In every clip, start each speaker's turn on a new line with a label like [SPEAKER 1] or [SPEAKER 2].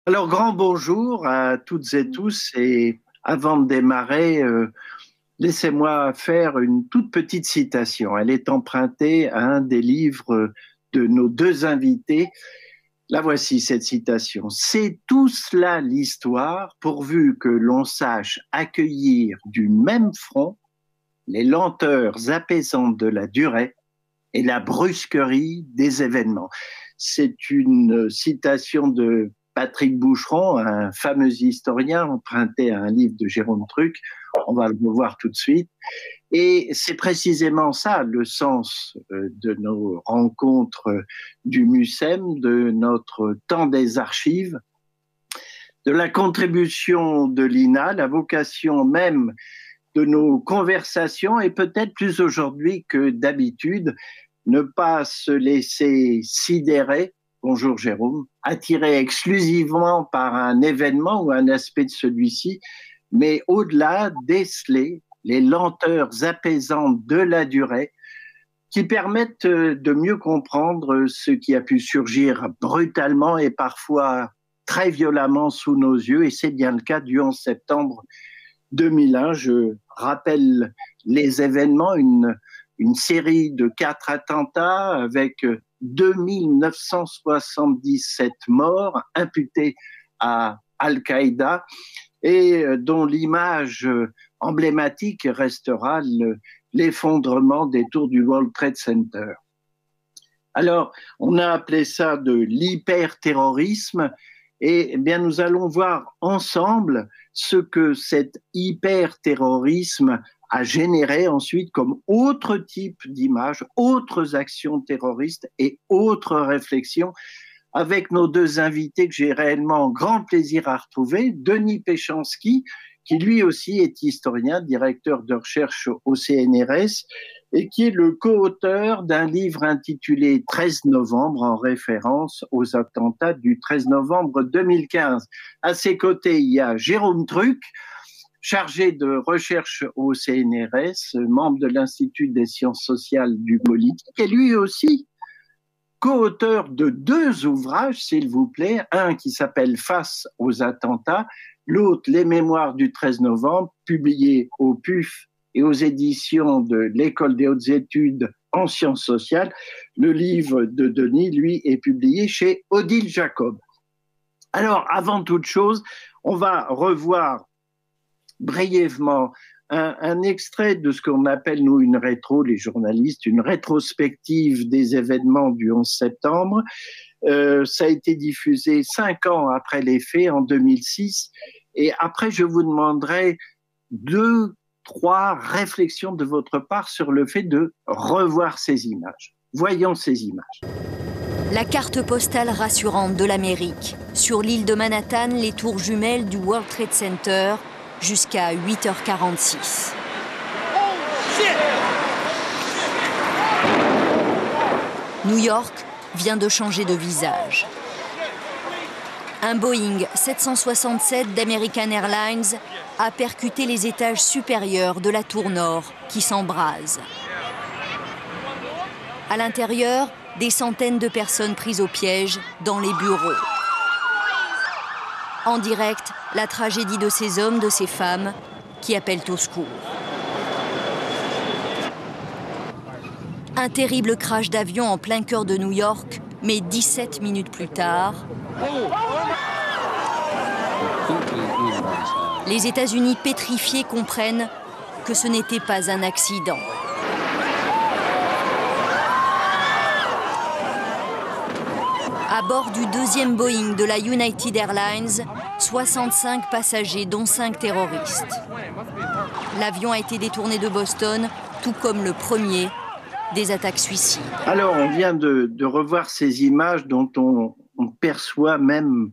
[SPEAKER 1] Alors, grand bonjour à toutes et tous. Et avant de démarrer, laissez-moi faire une toute petite citation. Elle est empruntée à un des livres de nos deux invités. La voici, cette citation. C'est tout cela l'histoire, pourvu que l'on sache accueillir du même front les lenteurs apaisantes de la durée et la brusquerie des événements. C'est une citation de Patrick Boucheron, un fameux historien emprunté à un livre de Jérôme Truc. On va le voir tout de suite. Et c'est précisément ça le sens de nos rencontres du MUSEM, de notre temps des archives, de la contribution de l'INA, la vocation même de nos conversations et peut-être plus aujourd'hui que d'habitude, ne pas se laisser sidérer, bonjour Jérôme, attiré exclusivement par un événement ou un aspect de celui-ci, mais au-delà, déceler les lenteurs apaisantes de la durée qui permettent de mieux comprendre ce qui a pu surgir brutalement et parfois très violemment sous nos yeux, et c'est bien le cas du 11 septembre 2001. Je rappelle les événements, une série de 4 attentats avec 2977 morts imputés à Al-Qaïda et dont l'image emblématique restera l'effondrement des tours du World Trade Center. Alors, on a appelé ça de l'hyperterrorisme et eh bien, nous allons voir ensemble ce que cet hyperterrorisme a généré ensuite comme autre type d'image, autres actions terroristes et autres réflexions avec nos deux invités que j'ai réellement grand plaisir à retrouver. Denis Péchanski, qui lui aussi est historien, directeur de recherche au CNRS, et qui est le co-auteur d'un livre intitulé 13 novembre, en référence aux attentats du 13 novembre 2015. À ses côtés, il y a Jérôme Truc, chargé de recherche au CNRS, membre de l'Institut des sciences sociales du politique, et lui aussi co-auteur de 2 ouvrages, s'il vous plaît, un qui s'appelle Face aux attentats, l'autre Les mémoires du 13 novembre, publié au PUF et aux éditions de l'École des hautes études en sciences sociales. Le livre de Denis, lui, est publié chez Odile Jacob. Alors, avant toute chose, on va revoir brièvement un extrait de ce qu'on appelle, nous, une rétro, les journalistes, une rétrospective des événements du 11 septembre. Ça a été diffusé 5 ans après les faits, en 2006. Et après, je vous demanderai 2, 3 réflexions de votre part sur le fait de revoir ces images. Voyons ces images.
[SPEAKER 2] La carte postale rassurante de l'Amérique. Sur l'île de Manhattan, les tours jumelles du World Trade Center, jusqu'à 8h46. New York vient de changer de visage. Un Boeing 767 d'American Airlines a percuté les étages supérieurs de la tour nord qui s'embrase. À l'intérieur, des centaines de personnes prises au piège dans les bureaux. En direct, la tragédie de ces hommes, de ces femmes qui appellent au secours. Un terrible crash d'avion en plein cœur de New York, mais 17 minutes plus tard, les États-Unis pétrifiés comprennent que ce n'était pas un accident. À bord du 2e Boeing de la United Airlines, 65 passagers, dont 5 terroristes. L'avion a été détourné de Boston, tout comme le premier des attaques suicides.
[SPEAKER 1] Alors, on vient de revoir ces images dont on perçoit même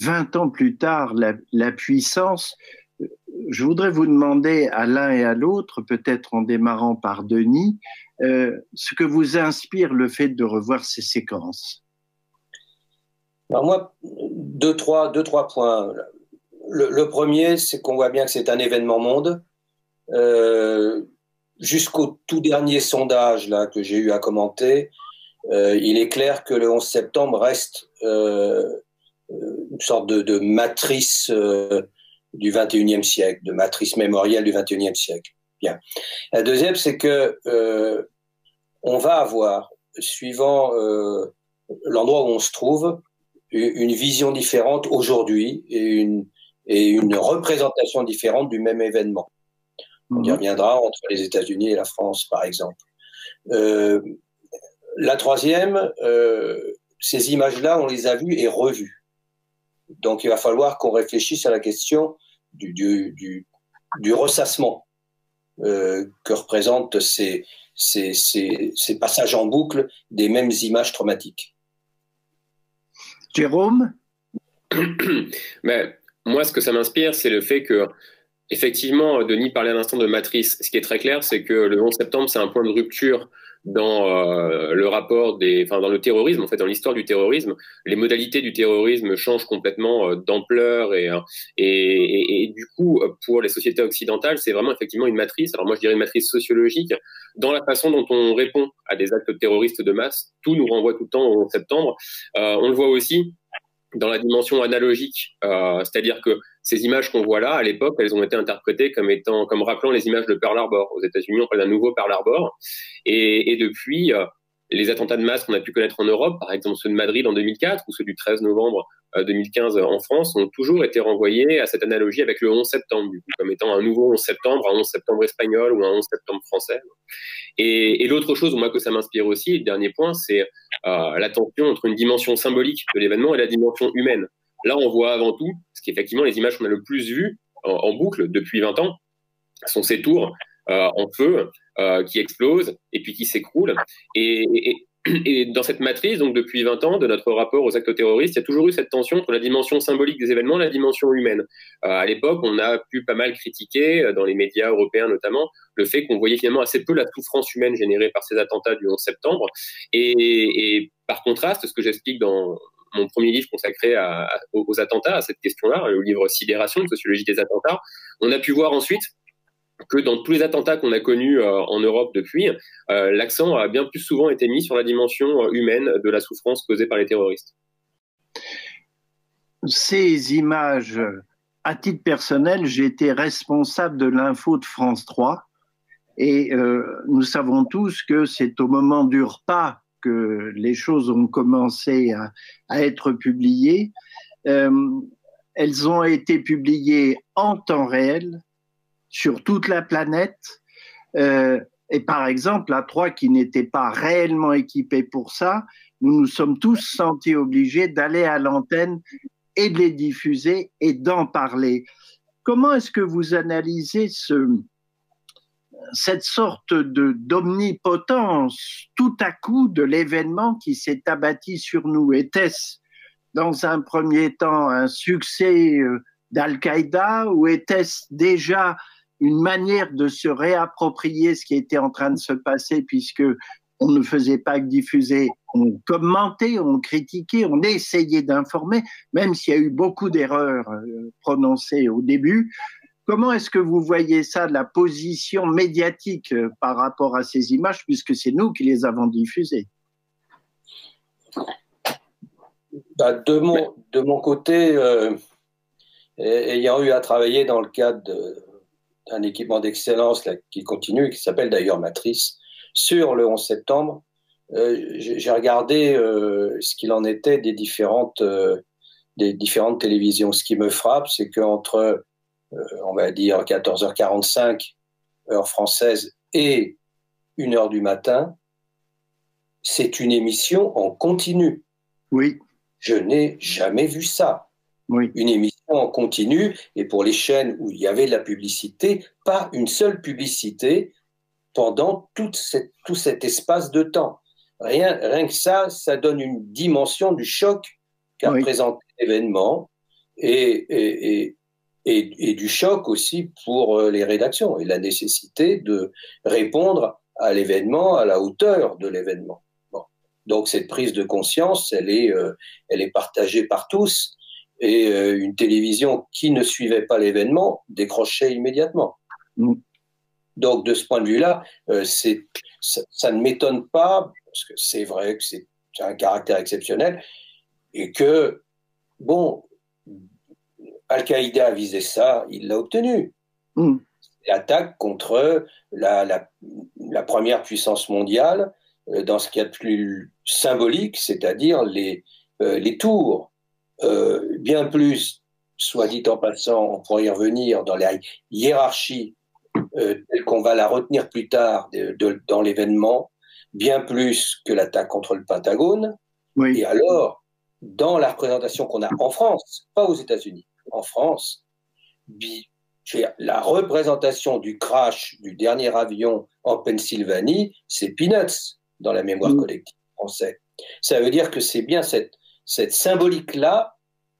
[SPEAKER 1] 20 ans plus tard la puissance. Je voudrais vous demander à l'un et à l'autre, peut-être en démarrant par Denis, ce que vous inspire le fait de revoir ces séquences.
[SPEAKER 3] Alors moi, deux, trois points. Le premier, c'est qu'on voit bien que c'est un événement monde. Jusqu'au tout dernier sondage là, que j'ai eu à commenter, il est clair que le 11 septembre reste une sorte de matrice du XXIe siècle, de matrice mémorielle du XXIe siècle. Bien. La deuxième, c'est que on va avoir, suivant l'endroit où on se trouve, une vision différente aujourd'hui et une représentation différente du même événement. On y reviendra entre les États-Unis et la France, par exemple. La troisième, ces images-là, on les a vues et revues. Donc, il va falloir qu'on réfléchisse à la question du ressassement que représentent ces passages en boucle des mêmes images traumatiques.
[SPEAKER 1] Jérôme?
[SPEAKER 4] Mais moi, ce que ça m'inspire, c'est le fait que, effectivement, Denis parlait à l'instant de matrice. Ce qui est très clair, c'est que le 11 septembre, c'est un point de rupture dans le rapport dans le terrorisme, en fait, dans l'histoire du terrorisme. Les modalités du terrorisme changent complètement d'ampleur et du coup, pour les sociétés occidentales, c'est vraiment effectivement une matrice. Alors moi, je dirais une matrice sociologique dans la façon dont on répond à des actes terroristes de masse. Tout nous renvoie tout le temps au 11 septembre. On le voit aussi dans la dimension analogique, c'est-à-dire que ces images qu'on voit là, à l'époque, elles ont été interprétées comme rappelant les images de Pearl Harbor. Aux États-Unis, on parle d'un nouveau Pearl Harbor. Et depuis, les attentats de masse qu'on a pu connaître en Europe, par exemple ceux de Madrid en 2004 ou ceux du 13 novembre 2015 en France, ont toujours été renvoyés à cette analogie avec le 11 septembre, du coup, comme étant un nouveau 11 septembre, un 11 septembre espagnol ou un 11 septembre français. Et l'autre chose, moi, que ça m'inspire aussi, le dernier point, c'est la tension entre une dimension symbolique de l'événement et la dimension humaine. Là, on voit avant tout, ce qui est effectivement les images qu'on a le plus vues en boucle depuis 20 ans, sont ces tours en feu qui explosent et puis qui s'écroulent. Et dans cette matrice, donc depuis 20 ans, de notre rapport aux actes terroristes, il y a toujours eu cette tension entre la dimension symbolique des événements et la dimension humaine. À l'époque, on a pu pas mal critiquer, dans les médias européens notamment, le fait qu'on voyait finalement assez peu la souffrance humaine générée par ces attentats du 11 septembre. Et par contraste, ce que j'explique dans mon premier livre consacré aux attentats, à cette question-là, le livre Sidération, sociologie des attentats, on a pu voir ensuite que dans tous les attentats qu'on a connus en Europe depuis, l'accent a bien plus souvent été mis sur la dimension humaine de la souffrance causée par les terroristes.
[SPEAKER 1] Ces images, à titre personnel, j'ai été responsable de l'info de France 3 et nous savons tous que c'est au moment du repas que les choses ont commencé à être publiées. Elles ont été publiées en temps réel sur toute la planète. Et par exemple, à Troyes, qui n'était pas réellement équipé pour ça, nous nous sommes tous sentis obligés d'aller à l'antenne et de les diffuser et d'en parler. Comment est-ce que vous analysez cette sorte d'omnipotence tout à coup de l'événement qui s'est abattu sur nous? Était-ce dans un premier temps un succès d'Al-Qaïda ou était-ce déjà une manière de se réapproprier ce qui était en train de se passer, puisque on ne faisait pas que diffuser, on commentait, on critiquait, on essayait d'informer, même s'il y a eu beaucoup d'erreurs prononcées au début. Comment est-ce que vous voyez ça, de la position médiatique par rapport à ces images, puisque c'est nous qui les avons diffusées?
[SPEAKER 3] De mon côté, ayant eu à travailler dans le cadre d'un équipement d'excellence qui continue et qui s'appelle d'ailleurs Matrice, sur le 11 septembre, j'ai regardé ce qu'il en était des différentes télévisions. Ce qui me frappe, c'est qu'entre, on va dire, 14h45, heure française, et 1h du matin, c'est une émission en continu.
[SPEAKER 1] Oui.
[SPEAKER 3] Je n'ai jamais vu ça.
[SPEAKER 1] Oui.
[SPEAKER 3] Une émission en continu, et pour les chaînes où il y avait de la publicité, pas une seule publicité pendant tout cet espace de temps. Rien que ça donne une dimension du choc qu'a représenté l'événement et du choc aussi pour les rédactions et la nécessité de répondre à l'événement à la hauteur de l'événement. Bon. Donc cette prise de conscience, elle est partagée par tous. Et une télévision qui ne suivait pas l'événement décrochait immédiatement. Donc, de ce point de vue-là, ça ne m'étonne pas, parce que c'est vrai que c'est un caractère exceptionnel, et que bon, Al-Qaïda visait ça, il l'a obtenu. L'attaque contre la première puissance mondiale, dans ce qu'il y a de plus symbolique, c'est-à-dire les tours. Bien plus, soit dit en passant, on pourrait y revenir dans la hiérarchie telle qu'on va la retenir plus tard dans l'événement, bien plus que l'attaque contre le Pentagone. Oui. Et alors, dans la représentation qu'on a en France, pas aux États-Unis, en France, la représentation du crash du dernier avion en Pennsylvanie, c'est peanuts dans la mémoire collective française. Ça veut dire que c'est bien cette symbolique-là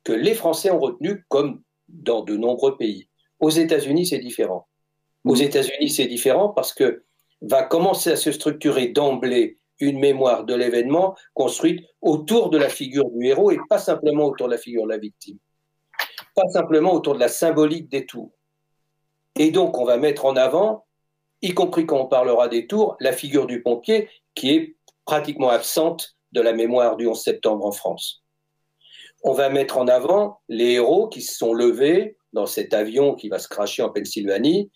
[SPEAKER 3] que les Français ont retenue, comme dans de nombreux pays. Aux États-Unis, c'est différent. Aux États-Unis, c'est différent parce que va commencer à se structurer d'emblée une mémoire de l'événement construite autour de la figure du héros et pas simplement autour de la figure de la victime. Pas simplement autour de la symbolique des tours. Et donc, on va mettre en avant, y compris quand on parlera des tours, la figure du pompier qui est pratiquement absente de la mémoire du 11 septembre en France. On va mettre en avant les héros qui se sont levés dans cet avion qui va se crasher en Pennsylvanie,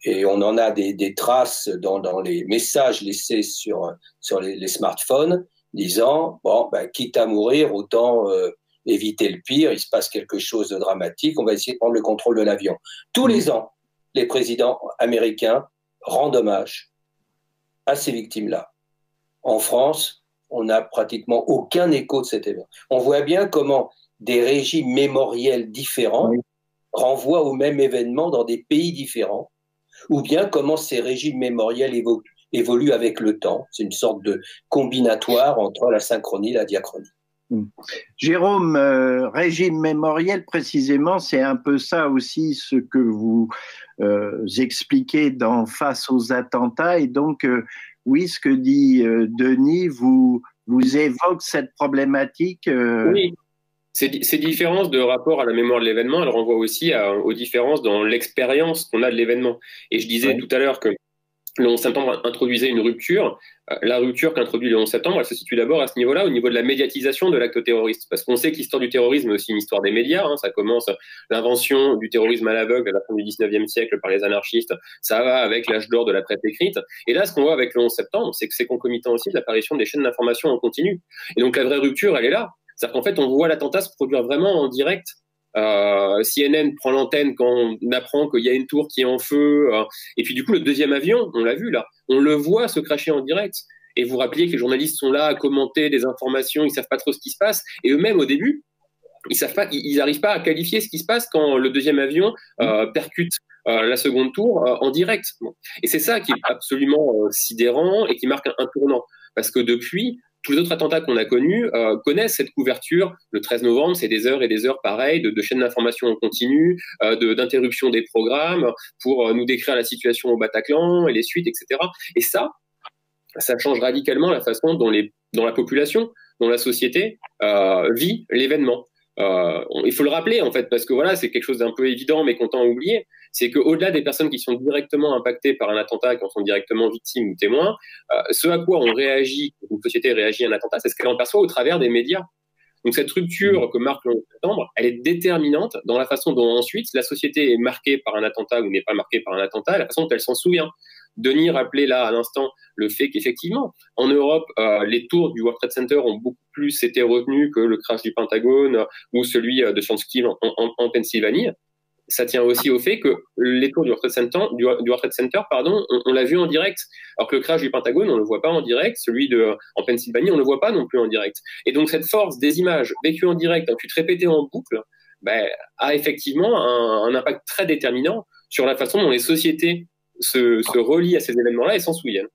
[SPEAKER 3] et on en a des traces dans les messages laissés sur les smartphones, disant, bon, ben, quitte à mourir, autant éviter le pire, il se passe quelque chose de dramatique, on va essayer de prendre le contrôle de l'avion. Tous les ans, les présidents américains rendent hommage à ces victimes-là. En France, on n'a pratiquement aucun écho de cet événement. On voit bien comment des régimes mémoriels différents renvoient au même événement dans des pays différents, ou bien comment ces régimes mémoriels évoluent avec le temps. C'est une sorte de combinatoire entre la synchronie et la diachronie.
[SPEAKER 1] Jérôme, régime mémoriel, précisément, c'est un peu ça aussi ce que vous expliquez dans Face aux attentats. Et donc, oui, ce que dit Denis vous évoque cette problématique.
[SPEAKER 4] Oui, ces différences de rapport à la mémoire de l'événement, elles renvoient aussi aux différences dans l'expérience qu'on a de l'événement. Et je disais tout à l'heure que le 11 septembre introduisait une rupture. La rupture qu'introduit le 11 septembre, elle se situe d'abord à ce niveau-là, au niveau de la médiatisation de l'acte terroriste. Parce qu'on sait que l'histoire du terrorisme est aussi une histoire des médias. Ça commence l'invention du terrorisme à l'aveugle à la fin du 19e siècle par les anarchistes. Ça va avec l'âge d'or de la presse écrite. Et là, ce qu'on voit avec le 11 septembre, c'est que c'est concomitant aussi de l'apparition des chaînes d'information en continu. Et donc, la vraie rupture, elle est là. C'est-à-dire qu'en fait, on voit l'attentat se produire vraiment en direct. CNN prend l'antenne quand on apprend qu'il y a une tour qui est en feu, et puis du coup le deuxième avion, on l'a vu là, on le voit se crasher en direct, et vous rappeliez que les journalistes sont là à commenter des informations, ils savent pas trop ce qui se passe, et eux-mêmes au début ils n'arrivent pas à qualifier ce qui se passe quand le deuxième avion percute la seconde tour en direct. Et c'est ça qui est absolument sidérant et qui marque un tournant, parce que depuis tous les autres attentats qu'on a connus connaissent cette couverture. Le 13 novembre, c'est des heures et des heures pareilles de chaînes d'information en continu, d'interruption des programmes pour nous décrire la situation au Bataclan et les suites, etc. Et ça change radicalement la façon dont la population, dont la société vit l'événement. Il faut le rappeler en fait, parce que voilà, c'est quelque chose d'un peu évident mais qu'on tend à oublier, c'est qu'au-delà des personnes qui sont directement impactées par un attentat et qui en sont directement victimes ou témoins, ce à quoi on réagit, une société réagit à un attentat, c'est ce qu'elle en perçoit au travers des médias. Donc cette rupture que marque le 11 septembre, elle est déterminante dans la façon dont ensuite la société est marquée par un attentat ou n'est pas marquée par un attentat, la façon dont elle s'en souvient. Denis rappelait là à l'instant le fait qu'effectivement, en Europe, les tours du World Trade Center ont beaucoup plus été retenus que le crash du Pentagone ou celui de Chancellorsville en Pennsylvanie. Ça tient aussi au fait que les tours du World Trade Center, on l'a vu en direct, alors que le crash du Pentagone, on ne le voit pas en direct, celui en Pennsylvanie, on ne le voit pas non plus en direct. Et donc cette force des images vécues en direct, ensuite répétées en boucle, a effectivement un impact très déterminant sur la façon dont les sociétés se relient à ces événements-là et s'en souviennent.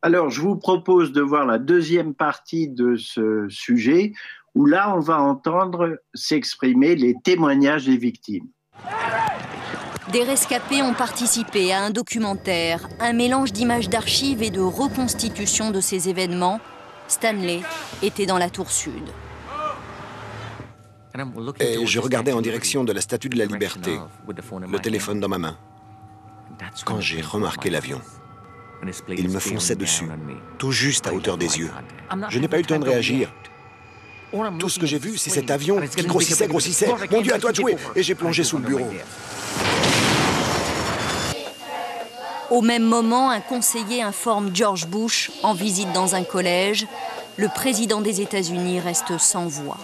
[SPEAKER 1] Alors, je vous propose de voir la deuxième partie de ce sujet, où là, on va entendre s'exprimer les témoignages des victimes.
[SPEAKER 2] Des rescapés ont participé à un documentaire, un mélange d'images d'archives et de reconstitution de ces événements. Stanley était dans la tour sud.
[SPEAKER 5] Et je regardais en direction de la Statue de la Liberté, le téléphone dans ma main, quand j'ai remarqué l'avion. Il me fonçait dessus, tout juste à hauteur des yeux. Je n'ai pas eu le temps de réagir. Tout ce que j'ai vu, c'est cet avion qui grossissait. Mon Dieu, à toi de jouer. Et j'ai plongé sous le bureau.
[SPEAKER 2] Au même moment, un conseiller informe George Bush en visite dans un collège. Le président des États-Unis reste sans voix.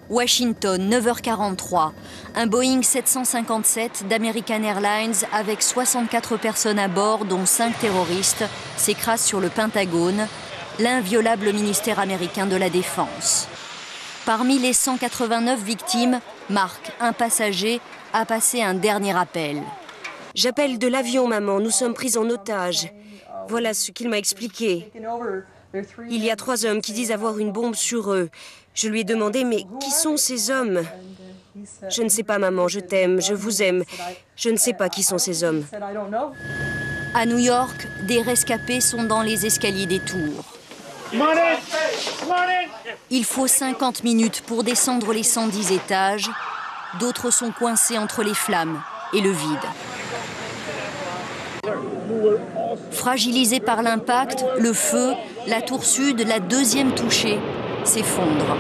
[SPEAKER 2] Washington, 9h43. Un Boeing 757 d'American Airlines avec 64 personnes à bord, dont 5 terroristes, s'écrase sur le Pentagone, l'inviolable ministère américain de la Défense. Parmi les 189 victimes, Mark, un passager, a passé un dernier appel.
[SPEAKER 6] J'appelle de l'avion, maman. Nous sommes pris en otage. Voilà ce qu'il m'a expliqué. Il y a 3 hommes qui disent avoir une bombe sur eux. Je lui ai demandé, mais qui sont ces hommes? Je ne sais pas, maman, je t'aime, je vous aime. Je ne sais pas qui sont ces hommes.
[SPEAKER 2] À New York, des rescapés sont dans les escaliers des tours. Il faut 50 minutes pour descendre les 110 étages. D'autres sont coincés entre les flammes et le vide. Fragilisée par l'impact, le feu, la tour sud, la deuxième touchée, s'effondre.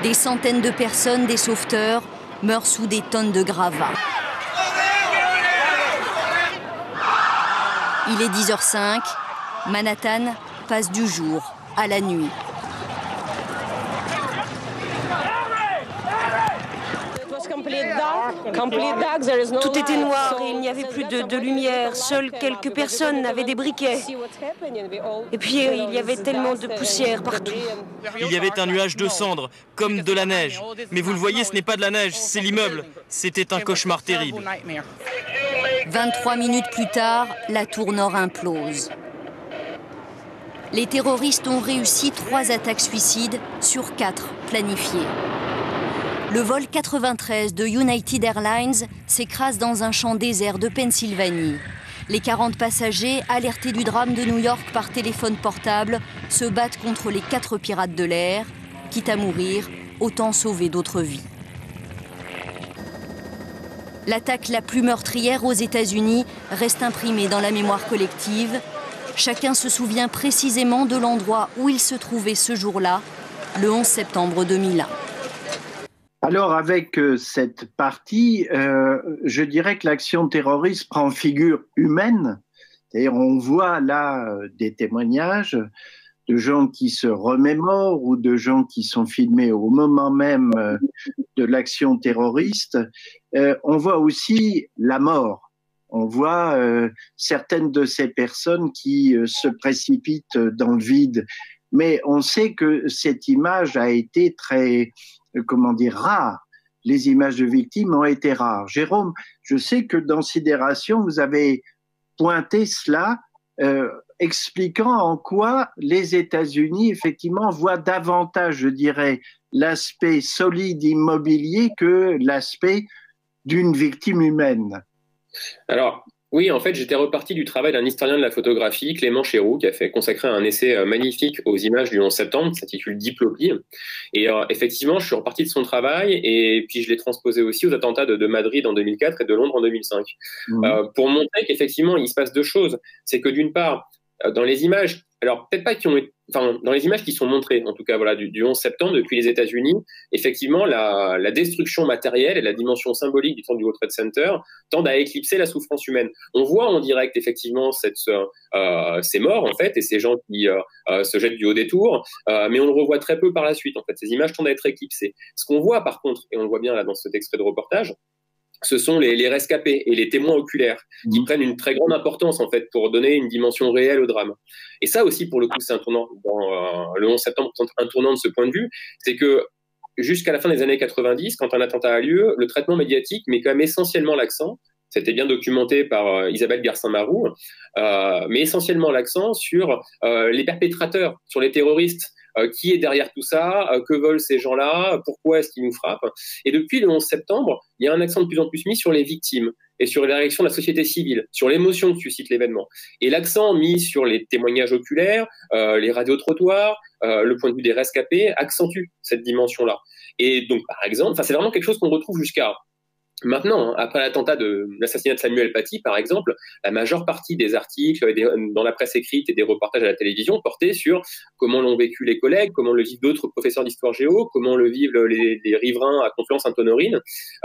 [SPEAKER 2] Des centaines de personnes, des sauveteurs, meurent sous des tonnes de gravats. Il est 10h05, Manhattan passe du jour à la nuit.
[SPEAKER 6] Tout était noir et il n'y avait plus de lumière. Seules quelques personnes avaient des briquets. Et puis il y avait tellement de poussière partout.
[SPEAKER 7] Il y avait un nuage de cendres, comme de la neige. Mais vous le voyez, ce n'est pas de la neige, c'est l'immeuble. C'était un cauchemar terrible.
[SPEAKER 2] 23 minutes plus tard, la tour nord implose. Les terroristes ont réussi 3 attaques suicides sur 4 planifiées. Le vol 93 de United Airlines s'écrase dans un champ désert de Pennsylvanie. Les 40 passagers, alertés du drame de New York par téléphone portable, se battent contre les 4 pirates de l'air. Quitte à mourir, autant sauver d'autres vies. L'attaque la plus meurtrière aux États-Unis reste imprimée dans la mémoire collective. Chacun se souvient précisément de l'endroit où il se trouvait ce jour-là, le 11 septembre 2001.
[SPEAKER 1] Alors avec cette partie, je dirais que l'action terroriste prend figure humaine. C'est-à-dire on voit là des témoignages de gens qui se remémorent ou de gens qui sont filmés au moment même de l'action terroriste. On voit aussi la mort. On voit certaines de ces personnes qui se précipitent dans le vide. Mais on sait que cette image a été très, rare. Les images de victimes ont été rares. Jérôme, je sais que dans Sidération, vous avez pointé cela, expliquant en quoi les États-Unis, effectivement, voient davantage, je dirais, l'aspect solide immobilier que l'aspect d'une victime humaine.
[SPEAKER 4] Alors, oui, en fait, j'étais reparti du travail d'un historien de la photographie, Clément Chéroux, qui a fait consacrer un essai magnifique aux images du 11 septembre, qui s'intitule Diplopie. Et effectivement, je suis reparti de son travail et puis je l'ai transposé aussi aux attentats de Madrid en 2004 et de Londres en 2005. Pour montrer qu'effectivement, il se passe 2 choses. C'est que d'une part, dans les images, alors peut-être pas qui ont, enfin dans les images qui sont montrées, en tout cas voilà du 11 septembre depuis les États-Unis, effectivement la destruction matérielle et la dimension symbolique du temps du World Trade Center tendent à éclipser la souffrance humaine. On voit en direct effectivement ces morts en fait et ces gens qui se jettent du haut des tours, mais on le revoit très peu par la suite en fait. Ces images tendent à être éclipsées. Ce qu'on voit par contre, et on le voit bien là dans cet extrait de reportage, ce sont les rescapés et les témoins oculaires qui prennent une très grande importance en fait pour donner une dimension réelle au drame. Et ça aussi pour le coup c'est un tournant dans le 11 septembre, un tournant de ce point de vue, c'est que jusqu'à la fin des années 90, quand un attentat a lieu, le traitement médiatique met quand même essentiellement l'accent, c'était bien documenté par Isabelle Garcin-Marou, mais essentiellement l'accent sur les perpétrateurs, sur les terroristes. Qui est derrière tout ça, que veulent ces gens-là, pourquoi est-ce qu'ils nous frappent. Et depuis le 11 septembre, il y a un accent de plus en plus mis sur les victimes et sur la réaction de la société civile, sur l'émotion que suscite l'événement. Et l'accent mis sur les témoignages oculaires, les radiotrottoirs, le point de vue des rescapés accentue cette dimension-là. Et donc, par exemple, c'est vraiment quelque chose qu'on retrouve jusqu'à Maintenant, après l'attentat de l'assassinat de Samuel Paty, par exemple, la majeure partie des articles dans la presse écrite et des reportages à la télévision portaient sur comment l'ont vécu les collègues, comment le vivent d'autres professeurs d'histoire géo, comment le vivent les riverains à Conflans-Sainte-Honorine.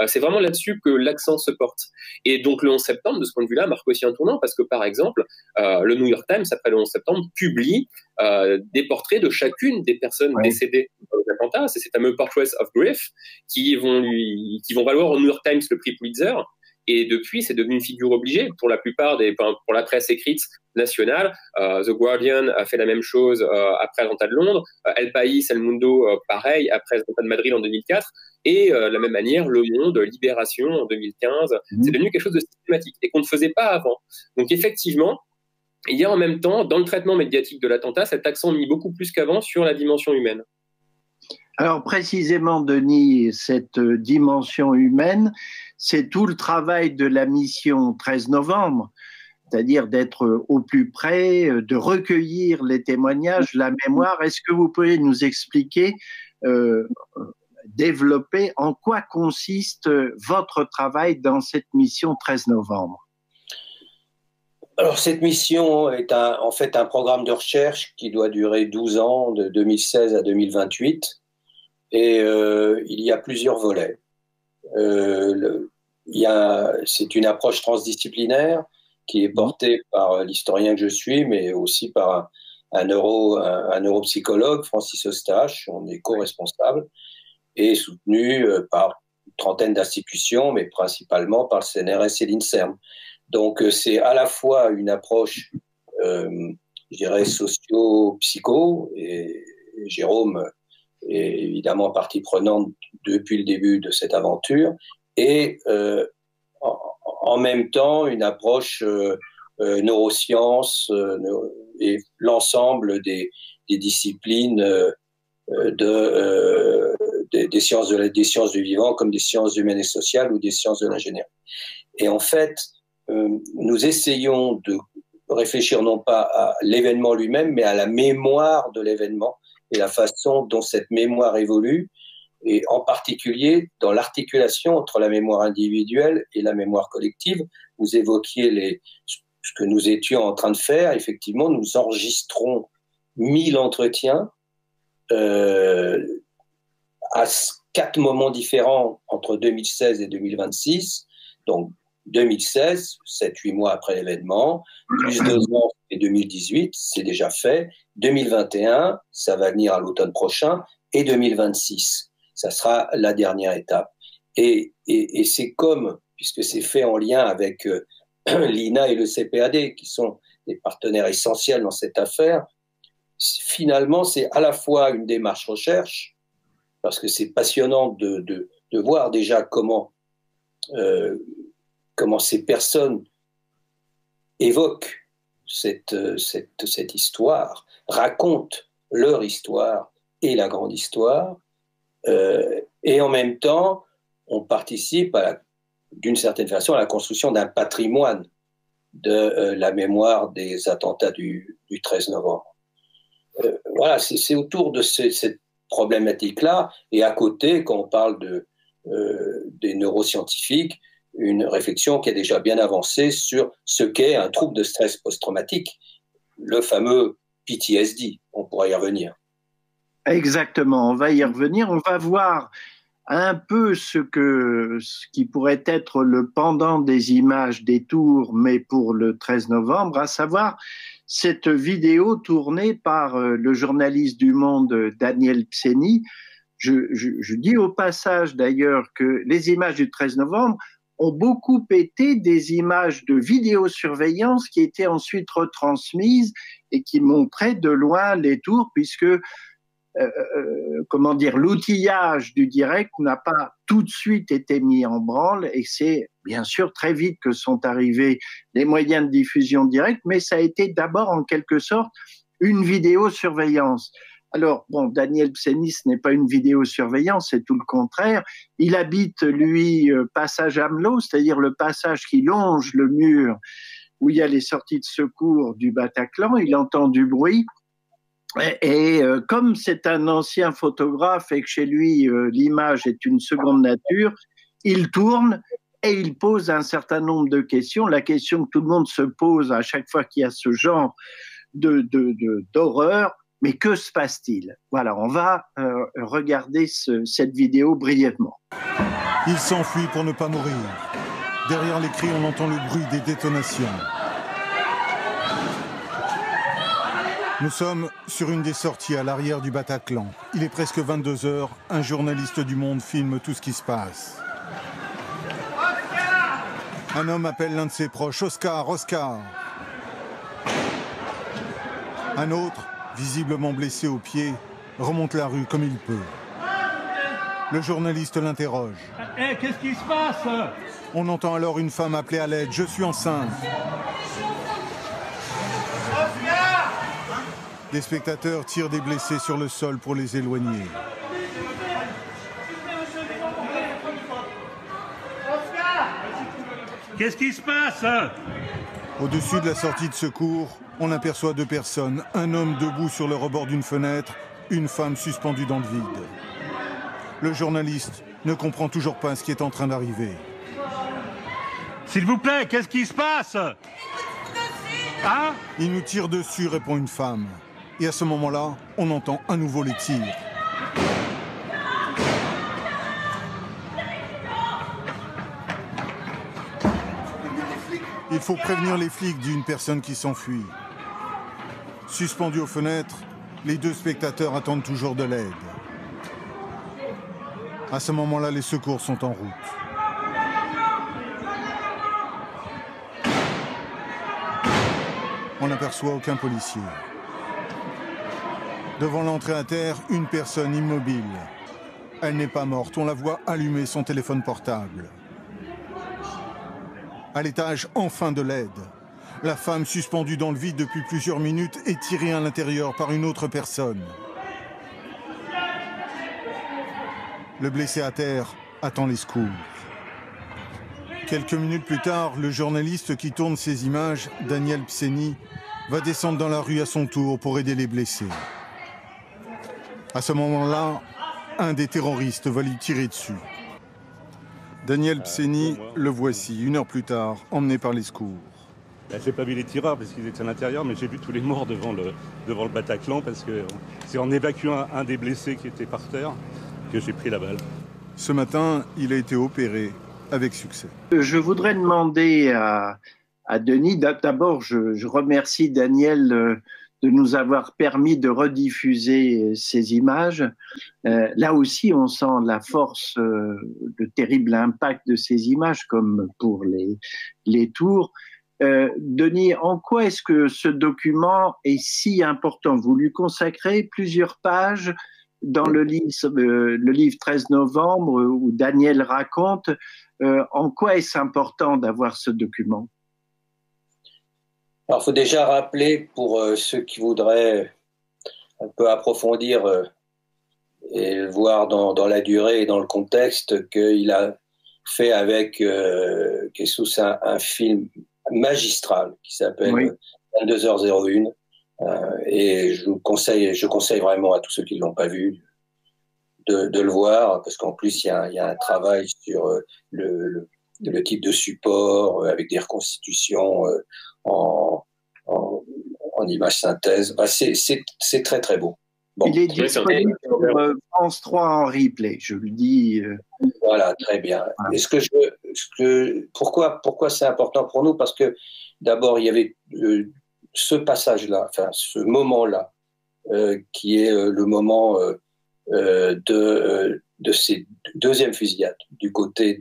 [SPEAKER 4] C'est vraiment là-dessus que l'accent se porte. Et donc le 11 septembre, de ce point de vue-là, marque aussi un tournant parce que, par exemple, le New York Times, après le 11 septembre, publie des portraits de chacune des personnes décédées dans les attentats. C'est ces fameux Portraits of Grief qui vont valoir au New York Times le prix Pulitzer. Et depuis, c'est devenu une figure obligée pour la plupart pour la presse écrite nationale. The Guardian a fait la même chose après l'attentat de Londres. El País, El Mundo, pareil, après l'attentat de Madrid en 2004. Et de la même manière, Le Monde, Libération en 2015. C'est devenu quelque chose de systématique et qu'on ne faisait pas avant. Donc effectivement, il y a en même temps, dans le traitement médiatique de l'attentat, cet accent mis beaucoup plus qu'avant sur la dimension humaine.
[SPEAKER 1] Alors précisément, Denis, cette dimension humaine, c'est tout le travail de la mission 13 novembre, c'est-à-dire d'être au plus près, de recueillir les témoignages, la mémoire. Est-ce que vous pouvez nous expliquer, développer en quoi consiste votre travail dans cette mission 13 novembre ?
[SPEAKER 3] Alors, cette mission est en fait un programme de recherche qui doit durer 12 ans, de 2016 à 2028. Et il y a plusieurs volets. C'est une approche transdisciplinaire qui est portée par l'historien que je suis, mais aussi par un neuropsychologue, Francis Eustache. On est co-responsable et soutenu par une trentaine d'institutions, mais principalement par le CNRS et l'INSERM. Donc, c'est à la fois une approche, je dirais, socio-psycho, et Jérôme est évidemment partie prenante depuis le début de cette aventure, et en même temps, une approche neurosciences et l'ensemble des disciplines des sciences du vivant, comme des sciences humaines et sociales ou des sciences de l'ingénierie. Et en fait, nous essayons de réfléchir non pas à l'événement lui-même, mais à la mémoire de l'événement et la façon dont cette mémoire évolue, et en particulier dans l'articulation entre la mémoire individuelle et la mémoire collective. Vous évoquiez ce que nous étions en train de faire. Effectivement, nous enregistrons 1000 entretiens à 4 moments différents entre 2016 et 2026. Donc, 2016, 7-8 mois après l'événement, plus 2 ans et 2018, c'est déjà fait. 2021, ça va venir à l'automne prochain, et 2026, ça sera la dernière étape. Et c'est comme, puisque c'est fait en lien avec l'INA et le CPAD, qui sont des partenaires essentiels dans cette affaire, finalement, c'est à la fois une démarche recherche, parce que c'est passionnant de voir déjà comment ces personnes évoquent cette histoire, racontent leur histoire et la grande histoire, et en même temps, on participe d'une certaine façon à la construction d'un patrimoine de la mémoire des attentats du 13 novembre. Voilà, c'est autour de cette problématique-là, et à côté, quand on parle des neuroscientifiques, une réflexion qui est déjà bien avancée sur ce qu'est un trouble de stress post-traumatique, le fameux PTSD. On pourra y revenir.
[SPEAKER 1] Exactement, on va y revenir. On va voir un peu ce qui pourrait être le pendant des images des tours, mais pour le 13 novembre, à savoir cette vidéo tournée par le journaliste du Monde Daniel Pseny. Je dis au passage d'ailleurs que les images du 13 novembre ont beaucoup été des images de vidéosurveillance qui étaient ensuite retransmises et qui montraient de loin les tours, puisque l'outillage du direct n'a pas tout de suite été mis en branle, et c'est bien sûr très vite que sont arrivés les moyens de diffusion directe, mais ça a été d'abord en quelque sorte une vidéosurveillance. Alors, bon, Daniel Pseny, ce n'est pas une vidéosurveillance, c'est tout le contraire. Il habite, lui, passage Amelot, c'est-à-dire le passage qui longe le mur où il y a les sorties de secours du Bataclan. Il entend du bruit. Et comme c'est un ancien photographe et que chez lui, l'image est une seconde nature, il tourne et il pose un certain nombre de questions. La question que tout le monde se pose à chaque fois qu'il y a ce genre d'horreur, mais que se passe-t-il? Voilà, on va regarder cette vidéo brièvement.
[SPEAKER 8] Il s'enfuit pour ne pas mourir. Derrière les cris, on entend le bruit des détonations. Nous sommes sur une des sorties à l'arrière du Bataclan. Il est presque 22 h. Un journaliste du Monde filme tout ce qui se passe. Un homme appelle l'un de ses proches. « Oscar, Oscar !» Un autre, visiblement blessé au pied, remonte la rue comme il peut. Le journaliste l'interroge. « Hé, qu'est-ce qui se passe ?» On entend alors une femme appeler à l'aide. « Je suis enceinte !» Les spectateurs tirent des blessés sur le sol pour les éloigner.
[SPEAKER 9] Qu'est-ce qui se passe?
[SPEAKER 8] Au-dessus de la sortie de secours, on aperçoit 2 personnes. Un homme debout sur le rebord d'une fenêtre, une femme suspendue dans le vide. Le journaliste ne comprend toujours pas ce qui est en train d'arriver.
[SPEAKER 9] S'il vous plaît, qu'est-ce qui se passe? Hein?
[SPEAKER 8] Il nous tire dessus, répond une femme. Et à ce moment-là, on entend à nouveau les tirs. Il faut prévenir les flics, dit une personne qui s'enfuit. Suspendus aux fenêtres, les 2 spectateurs attendent toujours de l'aide. À ce moment-là, les secours sont en route. On n'aperçoit aucun policier. Devant l'entrée à terre, une personne immobile. Elle n'est pas morte, on la voit allumer son téléphone portable. À l'étage, enfin de l'aide. La femme suspendue dans le vide depuis plusieurs minutes est tirée à l'intérieur par une autre personne. Le blessé à terre attend les secours. Quelques minutes plus tard, le journaliste qui tourne ces images, Daniel Pseni, va descendre dans la rue à son tour pour aider les blessés. À ce moment-là, un des terroristes va lui tirer dessus. Daniel Pseni, le voici, 1 heure plus tard, emmené par les secours.
[SPEAKER 9] J'ai pas vu les tireurs parce qu'ils étaient à l'intérieur, mais j'ai vu tous les morts devant le Bataclan parce que c'est en évacuant un des blessés qui était par terre que j'ai pris la balle.
[SPEAKER 8] Ce matin, il a été opéré avec succès.
[SPEAKER 1] Je voudrais demander à Denis, d'abord je remercie Daniel de nous avoir permis de rediffuser ces images. Là aussi, on sent la force, le terrible impact de ces images, comme pour les tours. Denis, en quoi est-ce que ce document est si important? Vous lui consacrez plusieurs pages dans le livre 13 novembre où Daniel raconte. En quoi est-ce important d'avoir ce document?
[SPEAKER 3] Alors, il faut déjà rappeler, pour ceux qui voudraient un peu approfondir et le voir dans la durée et dans le contexte, qu'il a fait avec Jesus un film magistral qui s'appelle 22h01. Et je conseille vraiment à tous ceux qui ne l'ont pas vu de le voir, parce qu'en plus, il y a un travail sur le type de support avec des reconstitutions en image synthèse. C'est très très beau.
[SPEAKER 1] Bon. Il est disponible sur France 3 en replay, je le dis.
[SPEAKER 3] Voilà, très bien. Et pourquoi c'est important pour nous? Parce que d'abord, il y avait ce passage-là, enfin ce moment-là, qui est le moment de ces deuxièmes fusillades du côté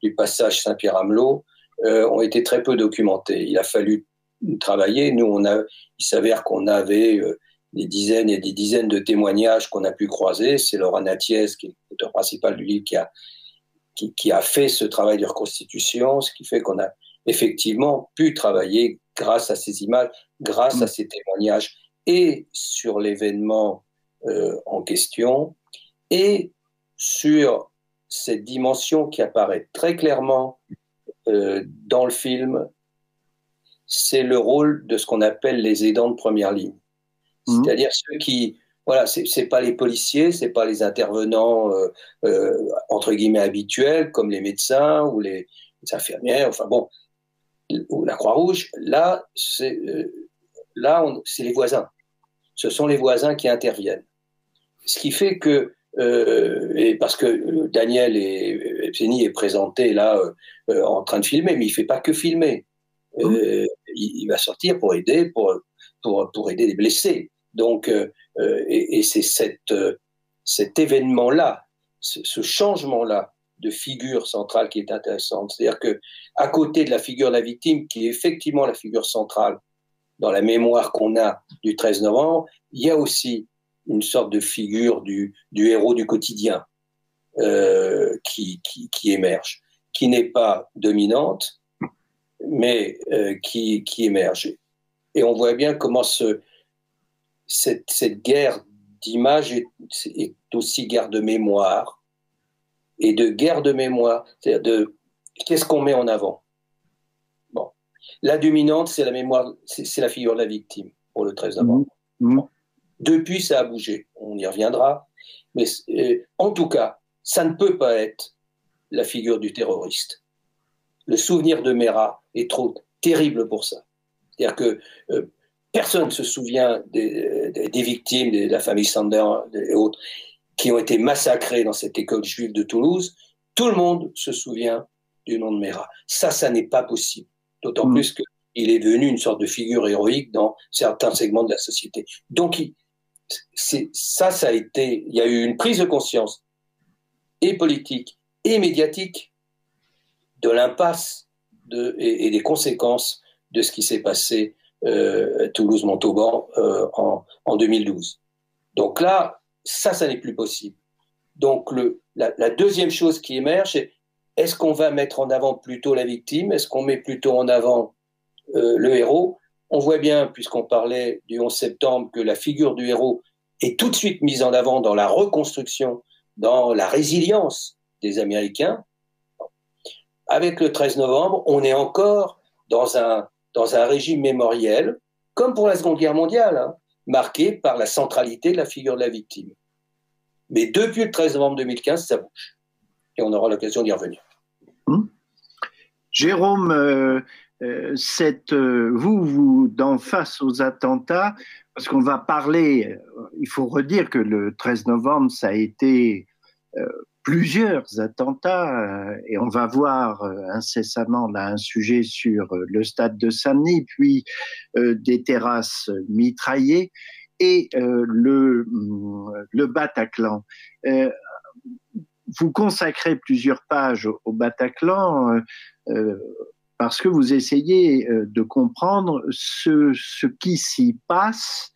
[SPEAKER 3] du passage Saint-Pierre-Amelot, ont été très peu documentés. Il a fallu travailler. Nous, il s'avère qu'on avait des dizaines et des dizaines de témoignages qu'on a pu croiser. C'est Laura Nathiez, qui est l'auteur principal du livre, qui a fait ce travail de reconstitution, ce qui fait qu'on a effectivement pu travailler grâce à ces images, grâce à ces témoignages, et sur l'événement en question, et sur cette dimension qui apparaît très clairement dans le film, c'est le rôle de ce qu'on appelle les aidants de première ligne. C'est-à-dire ceux qui, voilà, c'est pas les policiers, c'est pas les intervenants entre guillemets habituels comme les médecins ou les infirmières, enfin bon, ou la Croix-Rouge. Là, c'est les voisins. Ce sont les voisins qui interviennent. Ce qui fait que, et parce que Daniel Epseni est présenté là en train de filmer, mais il ne fait pas que filmer. Il va sortir pour aider, pour aider les blessés. Donc, et c'est cet événement-là, ce changement-là de figure centrale qui est intéressante. C'est-à-dire que, à côté de la figure de la victime, qui est effectivement la figure centrale dans la mémoire qu'on a du 13 novembre, il y a aussi une sorte de figure du héros du quotidien qui émerge, qui n'est pas dominante, mais qui émerge. Et on voit bien comment cette guerre d'image est aussi guerre de mémoire, et de guerre de mémoire, c'est-à-dire de qu'est-ce qu'on met en avant. Bon, la dominante, c'est la mémoire, c'est la figure de la victime pour le 13 novembre. Bon. Depuis, ça a bougé, on y reviendra, mais en tout cas, ça ne peut pas être la figure du terroriste. Le souvenir de Mera est trop terrible pour ça. C'est-à-dire que personne ne se souvient des victimes de la famille Sander et autres qui ont été massacrés dans cette école juive de Toulouse. Tout le monde se souvient du nom de Mera. Ça n'est pas possible. D'autant plus qu'il est devenu une sorte de figure héroïque dans certains segments de la société. Donc, ça a été... Il y a eu une prise de conscience et politique et médiatique de l'impasse et des conséquences de ce qui s'est passé Toulouse-Montauban en 2012. Donc là, ça n'est plus possible. Donc la deuxième chose qui émerge, c'est est-ce qu'on va mettre en avant plutôt la victime? Est-ce qu'on met plutôt en avant le héros? On voit bien, puisqu'on parlait du 11 septembre, que la figure du héros est tout de suite mise en avant dans la reconstruction, dans la résilience des Américains. Avec le 13 novembre, on est encore dans un régime mémoriel, comme pour la Seconde Guerre mondiale, hein, marqué par la centralité de la figure de la victime. Mais depuis le 13 novembre 2015, ça bouge. Et on aura l'occasion d'y revenir.
[SPEAKER 1] Jérôme, vous, d'en face aux attentats, parce qu'on va parler, il faut redire que le 13 novembre, ça a été plusieurs attentats, et on va voir incessamment là un sujet sur le stade de Saint-Denis, puis des terrasses mitraillées, et le Bataclan. Vous consacrez plusieurs pages au Bataclan parce que vous essayez de comprendre ce qui s'y passe,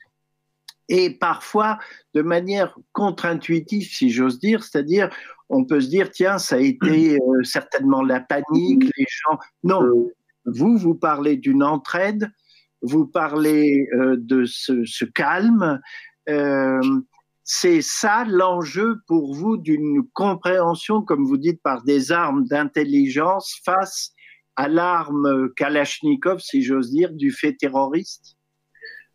[SPEAKER 1] et parfois de manière contre-intuitive, si j'ose dire, c'est-à-dire on peut se dire, tiens, ça a été certainement la panique, les gens... Non, vous parlez d'une entraide, vous parlez de ce calme. C'est ça l'enjeu pour vous d'une compréhension, comme vous dites, par des armes d'intelligence face à l'arme Kalachnikov, si j'ose dire, du fait terroriste?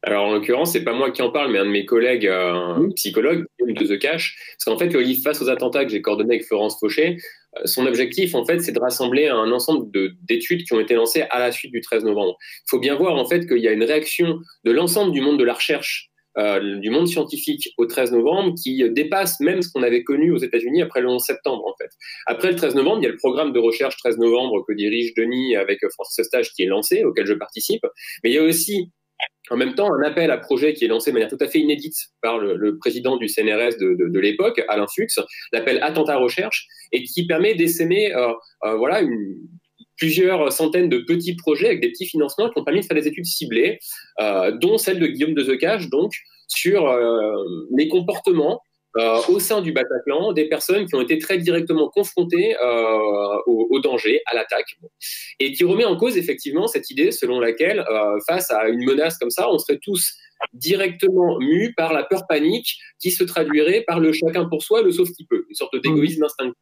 [SPEAKER 4] Alors, en l'occurrence, c'est pas moi qui en parle, mais un de mes collègues, un psychologue, de The Cache. Parce qu'en fait, le livre Face aux attentats que j'ai coordonné avec Florence Fauché, son objectif, en fait, c'est de rassembler un ensemble d'études qui ont été lancées à la suite du 13 novembre. Il faut bien voir, en fait, qu'il y a une réaction de l'ensemble du monde de la recherche, du monde scientifique au 13 novembre qui dépasse même ce qu'on avait connu aux États-Unis après le 11 septembre, en fait. Après le 13 novembre, il y a le programme de recherche 13 novembre que dirige Denis avec Francis Eustache qui est lancé, auquel je participe. Mais il y a aussi en même temps, un appel à projet qui est lancé de manière tout à fait inédite par le président du CNRS de l'époque, Alain Fuchs, l'appel Attentat Recherche, et qui permet d'essaimer plusieurs centaines de petits projets avec des petits financements qui ont permis de faire des études ciblées, dont celle de Guillaume de The Cache, donc, sur les comportements au sein du Bataclan des personnes qui ont été très directement confrontées au danger, à l'attaque, et qui remet en cause effectivement cette idée selon laquelle face à une menace comme ça, on serait tous directement mus par la peur panique qui se traduirait par le chacun pour soi, le sauf qui peut, une sorte d'égoïsme instinctif.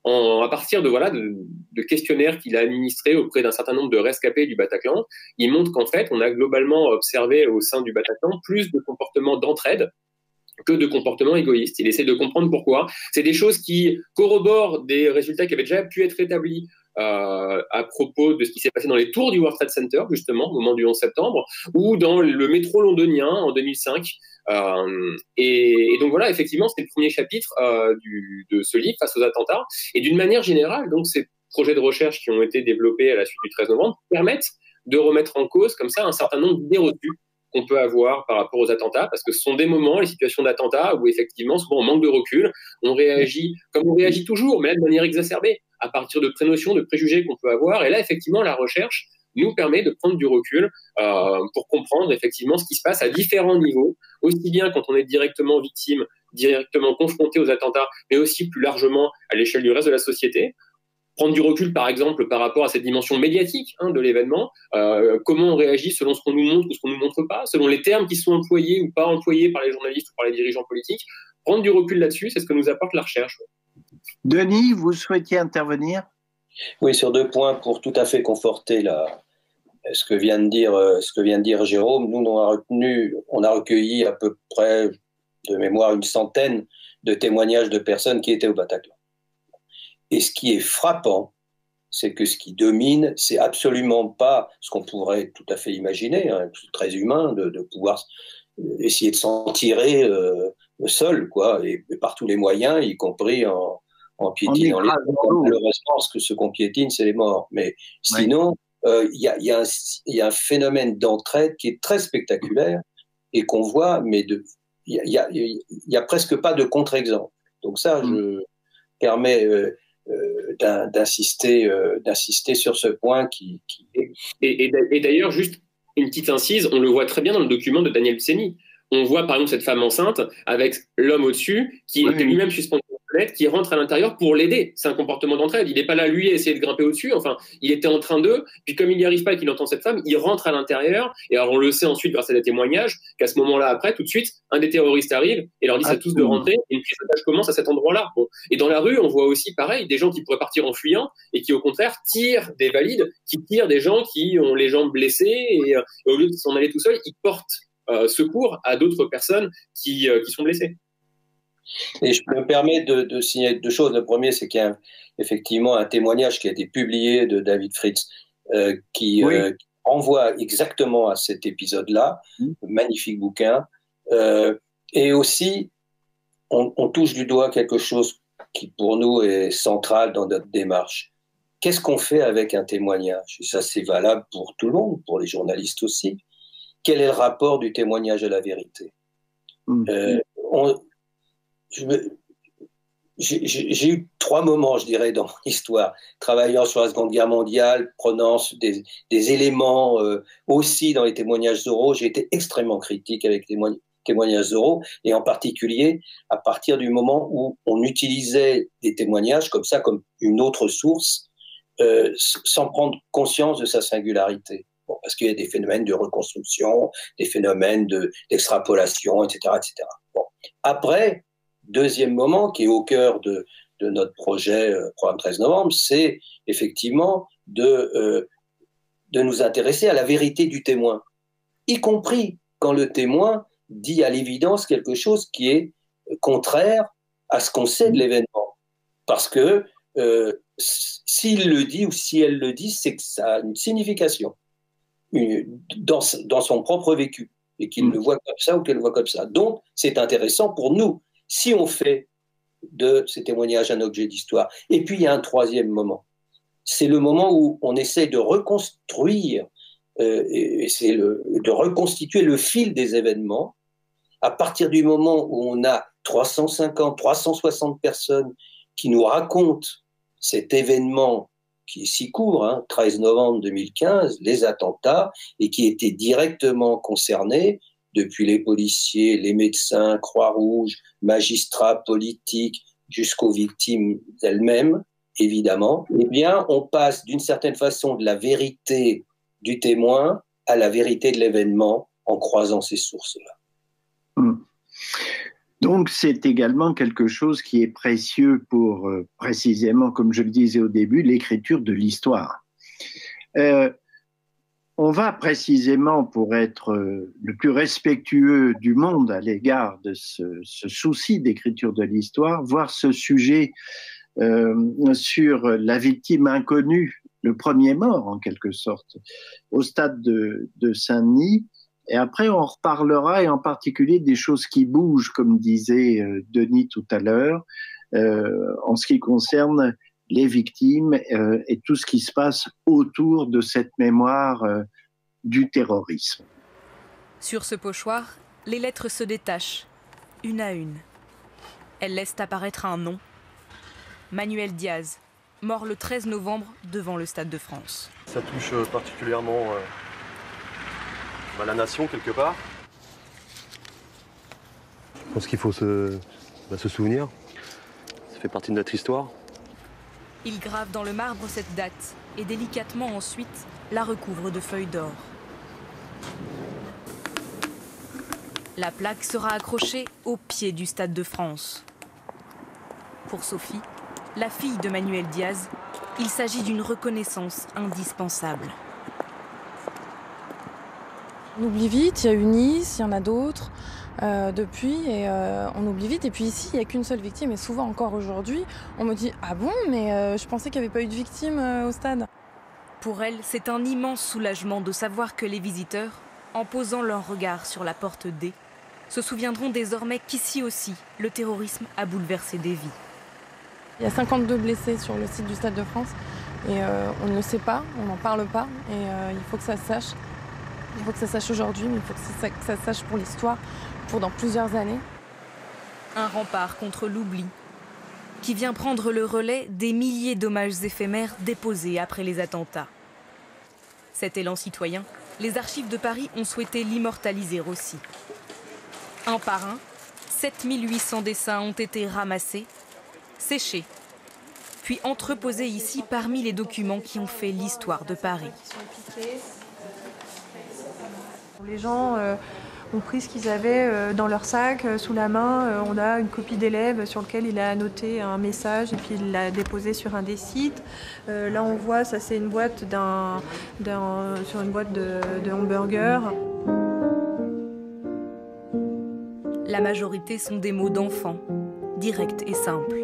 [SPEAKER 4] À partir de questionnaires qu'il a administrés auprès d'un certain nombre de rescapés du Bataclan, il montre qu'en fait, on a globalement observé au sein du Bataclan plus de comportements d'entraide que de comportements égoïstes. Il essaie de comprendre pourquoi. C'est des choses qui corroborent des résultats qui avaient déjà pu être établis à propos de ce qui s'est passé dans les tours du World Trade Center, justement, au moment du 11 septembre, ou dans le métro londonien en 2005. Et donc voilà, effectivement, c'est le premier chapitre de ce livre face aux attentats. Et d'une manière générale, donc ces projets de recherche qui ont été développés à la suite du 13 novembre permettent de remettre en cause comme ça un certain nombre d'idées reçues qu'on peut avoir par rapport aux attentats, parce que ce sont des moments, les situations d'attentats, où effectivement, souvent on manque de recul, on réagit comme on réagit toujours, mais là de manière exacerbée, à partir de prénotions, de préjugés qu'on peut avoir. Et là, effectivement, la recherche nous permet de prendre du recul pour comprendre effectivement ce qui se passe à différents niveaux, aussi bien quand on est directement victime, directement confronté aux attentats, mais aussi plus largement à l'échelle du reste de la société. Prendre du recul, par exemple, par rapport à cette dimension médiatique de l'événement, comment on réagit selon ce qu'on nous montre ou ce qu'on nous montre pas, selon les termes qui sont employés ou pas employés par les journalistes ou par les dirigeants politiques. Prendre du recul là-dessus, c'est ce que nous apporte la recherche.
[SPEAKER 1] Denis, vous souhaitiez intervenir ?
[SPEAKER 3] Oui, sur 2 points pour tout à fait conforter ce que vient de dire Jérôme. Nous, on a recueilli à peu près, de mémoire, 100 de témoignages de personnes qui étaient au Bataclan. Et ce qui est frappant, c'est que ce qui domine, c'est absolument pas ce qu'on pourrait tout à fait imaginer, c'est très humain de pouvoir essayer de s'en tirer seul, quoi, et par tous les moyens, y compris en piétinant les morts. Malheureusement, ce qu'on piétine, c'est les morts. Mais sinon, il y a un phénomène d'entraide qui est très spectaculaire et qu'on voit, mais il y a presque pas de contre-exemple. Donc ça, je permets d'insister sur ce point
[SPEAKER 4] Et d'ailleurs, juste une petite incise, on le voit très bien dans le document de Daniel Pseni. On voit par exemple cette femme enceinte avec l'homme au-dessus qui était lui-même suspendu qui rentre à l'intérieur pour l'aider. C'est un comportement d'entraide. Il n'est pas là, lui, à essayer de grimper au-dessus. Enfin, il était en train d'eux. Puis comme il n'y arrive pas et qu'il entend cette femme, il rentre à l'intérieur. Et alors, on le sait ensuite grâce à des témoignages qu'à ce moment-là, après, tout de suite, un des terroristes arrive et leur dit à tous de rentrer. Et une prise d'otage commence à cet endroit-là. Bon. Et dans la rue, on voit aussi, pareil, des gens qui pourraient partir en fuyant et qui, au contraire, tirent des valides, qui tirent des gens qui ont les jambes blessées. Et au lieu de s'en aller tout seul, ils portent secours à d'autres personnes qui sont blessées.
[SPEAKER 3] Et je me permets de signaler 2 choses. Le premier, c'est qu'il y a effectivement un témoignage qui a été publié de David Fritz qui renvoie exactement à cet épisode-là. Magnifique bouquin. Et aussi, on touche du doigt quelque chose qui, pour nous, est central dans notre démarche. Qu'est-ce qu'on fait avec un témoignage ? Et ça, c'est valable pour tout le monde, pour les journalistes aussi. Quel est le rapport du témoignage à la vérité ? J'ai eu 3 moments, je dirais, dans mon histoire, travaillant sur la Seconde Guerre mondiale, prenant des éléments aussi dans les témoignages oraux. J'ai été extrêmement critique avec les témoignages oraux, et en particulier à partir du moment où on utilisait des témoignages comme ça, comme une autre source, sans prendre conscience de sa singularité. Bon, parce qu'il y a des phénomènes de reconstruction, des phénomènes d'extrapolation, etc., etc. Bon. Après, 2e moment qui est au cœur de notre projet Programme 13 novembre, c'est effectivement de nous intéresser à la vérité du témoin, y compris quand le témoin dit à l'évidence quelque chose qui est contraire à ce qu'on sait de l'événement. Parce que s'il le dit ou si elle le dit, c'est que ça a une signification dans son propre vécu, et qu'il le voit comme ça ou qu'elle le voit comme ça. Donc, c'est intéressant pour nous, si on fait de ces témoignages un objet d'histoire. Et puis, il y a un 3e moment. C'est le moment où on essaie de reconstruire, de reconstituer le fil des événements, à partir du moment où on a 350, 360 personnes qui nous racontent cet événement qui est si court, 13 novembre 2015, les attentats, et qui étaient directement concernés, depuis les policiers, les médecins, Croix-Rouge, magistrats, politiques, jusqu'aux victimes elles-mêmes, évidemment, eh bien, on passe d'une certaine façon de la vérité du témoin à la vérité de l'événement en croisant ces sources-là.
[SPEAKER 1] Donc, c'est également quelque chose qui est précieux pour, précisément, comme je le disais au début, l'écriture de l'histoire. On va précisément, pour être le plus respectueux du monde à l'égard de ce souci d'écriture de l'histoire, voir ce sujet sur la victime inconnue, le premier mort en quelque sorte, au stade de Saint-Denis. Et après, on reparlera, et en particulier des choses qui bougent, comme disait Denis tout à l'heure, en ce qui concerne les victimes et tout ce qui se passe autour de cette mémoire du terrorisme.
[SPEAKER 10] Sur ce pochoir, les lettres se détachent, une à une. Elles laissent apparaître un nom. Manuel Diaz, mort le 13 novembre devant le Stade de France.
[SPEAKER 11] Ça touche particulièrement la nation, quelque part. Je pense qu'il faut se souvenir. Ça fait partie de notre histoire.
[SPEAKER 10] Il grave dans le marbre cette date et délicatement ensuite la recouvre de feuilles d'or. La plaque sera accrochée au pied du Stade de France. Pour Sophie, la fille de Manuel Diaz, il s'agit d'une reconnaissance indispensable.
[SPEAKER 12] On oublie vite, il y a eu Nice, il y en a d'autres depuis, et on oublie vite. Et puis ici, il n'y a qu'une seule victime, et souvent encore aujourd'hui, on me dit « Ah bon, mais je pensais qu'il n'y avait pas eu de victime au stade ».
[SPEAKER 10] Pour elle, c'est un immense soulagement de savoir que les visiteurs, en posant leur regard sur la porte D, se souviendront désormais qu'ici aussi, le terrorisme a bouleversé des vies.
[SPEAKER 12] Il y a 52 blessés sur le site du Stade de France, et on ne le sait pas, on n'en parle pas, et il faut que ça se sache. Il faut que ça se sache aujourd'hui, mais il faut que ça se sache pour l'histoire, pour dans plusieurs années.
[SPEAKER 10] Un rempart contre l'oubli, qui vient prendre le relais des milliers d'hommages éphémères déposés après les attentats. Cet élan citoyen, les archives de Paris ont souhaité l'immortaliser aussi. Un par un, 7800 dessins ont été ramassés, séchés, puis entreposés ici parmi les documents qui ont fait l'histoire de Paris.
[SPEAKER 13] Les gens ont pris ce qu'ils avaient dans leur sac, sous la main. On a une copie d'élève sur lequel il a annoté un message et puis il l'a déposé sur un des sites. Là, on voit, ça c'est une boîte sur une boîte de hamburgers.
[SPEAKER 10] La majorité sont des mots d'enfants, directs et simples.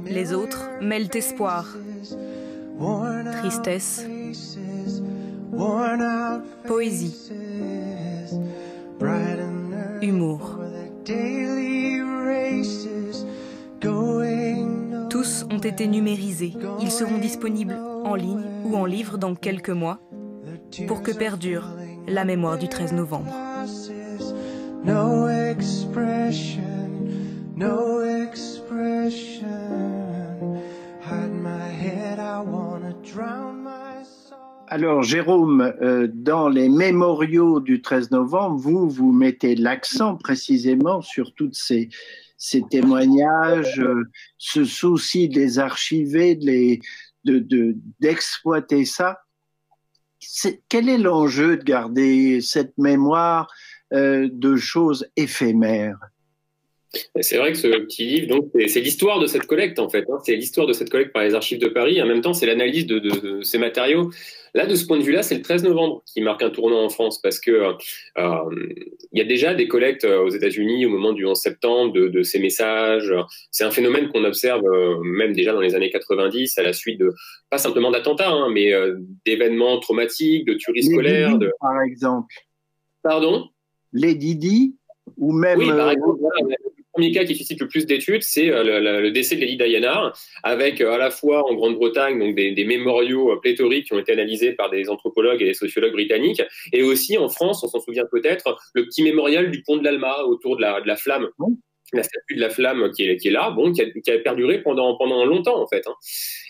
[SPEAKER 10] Les autres mêlent espoir, tristesse, poésie, humour. Tous ont été numérisés. Ils seront disponibles en ligne ou en livre dans quelques mois pour que perdure la mémoire du 13 novembre.
[SPEAKER 1] Alors, Jérôme, dans les mémoriaux du 13 novembre, vous mettez l'accent précisément sur toutes ces témoignages, ce souci de les archiver, d'exploiter ça. Quel est l'enjeu de garder cette mémoire de choses éphémères?
[SPEAKER 4] C'est vrai que ce petit livre, donc, c'est l'histoire de cette collecte, en fait. Hein. C'est l'histoire de cette collecte par les archives de Paris. En même temps, c'est l'analyse de ces matériaux. Là, de ce point de vue-là, c'est le 13 novembre qui marque un tournant en France parce que il y a déjà des collectes aux États-Unis au moment du 11 septembre de ces messages. C'est un phénomène qu'on observe même déjà dans les années 90 à la suite de, pas simplement d'attentats, hein, mais d'événements traumatiques, de tueries scolaires.
[SPEAKER 1] Par exemple.
[SPEAKER 4] Pardon?
[SPEAKER 1] Les Didi ou même...
[SPEAKER 4] Oui, par exemple, voilà, le premier cas qui suscite le plus d'études, c'est le décès de Lady Diana, avec à la fois en Grande-Bretagne donc des mémoriaux pléthoriques qui ont été analysés par des anthropologues et des sociologues britanniques, et aussi en France, on s'en souvient peut-être, le petit mémorial du pont de l'Alma autour de la flamme. La statue de la flamme qui est là, bon, qui a perduré pendant longtemps en fait. Hein.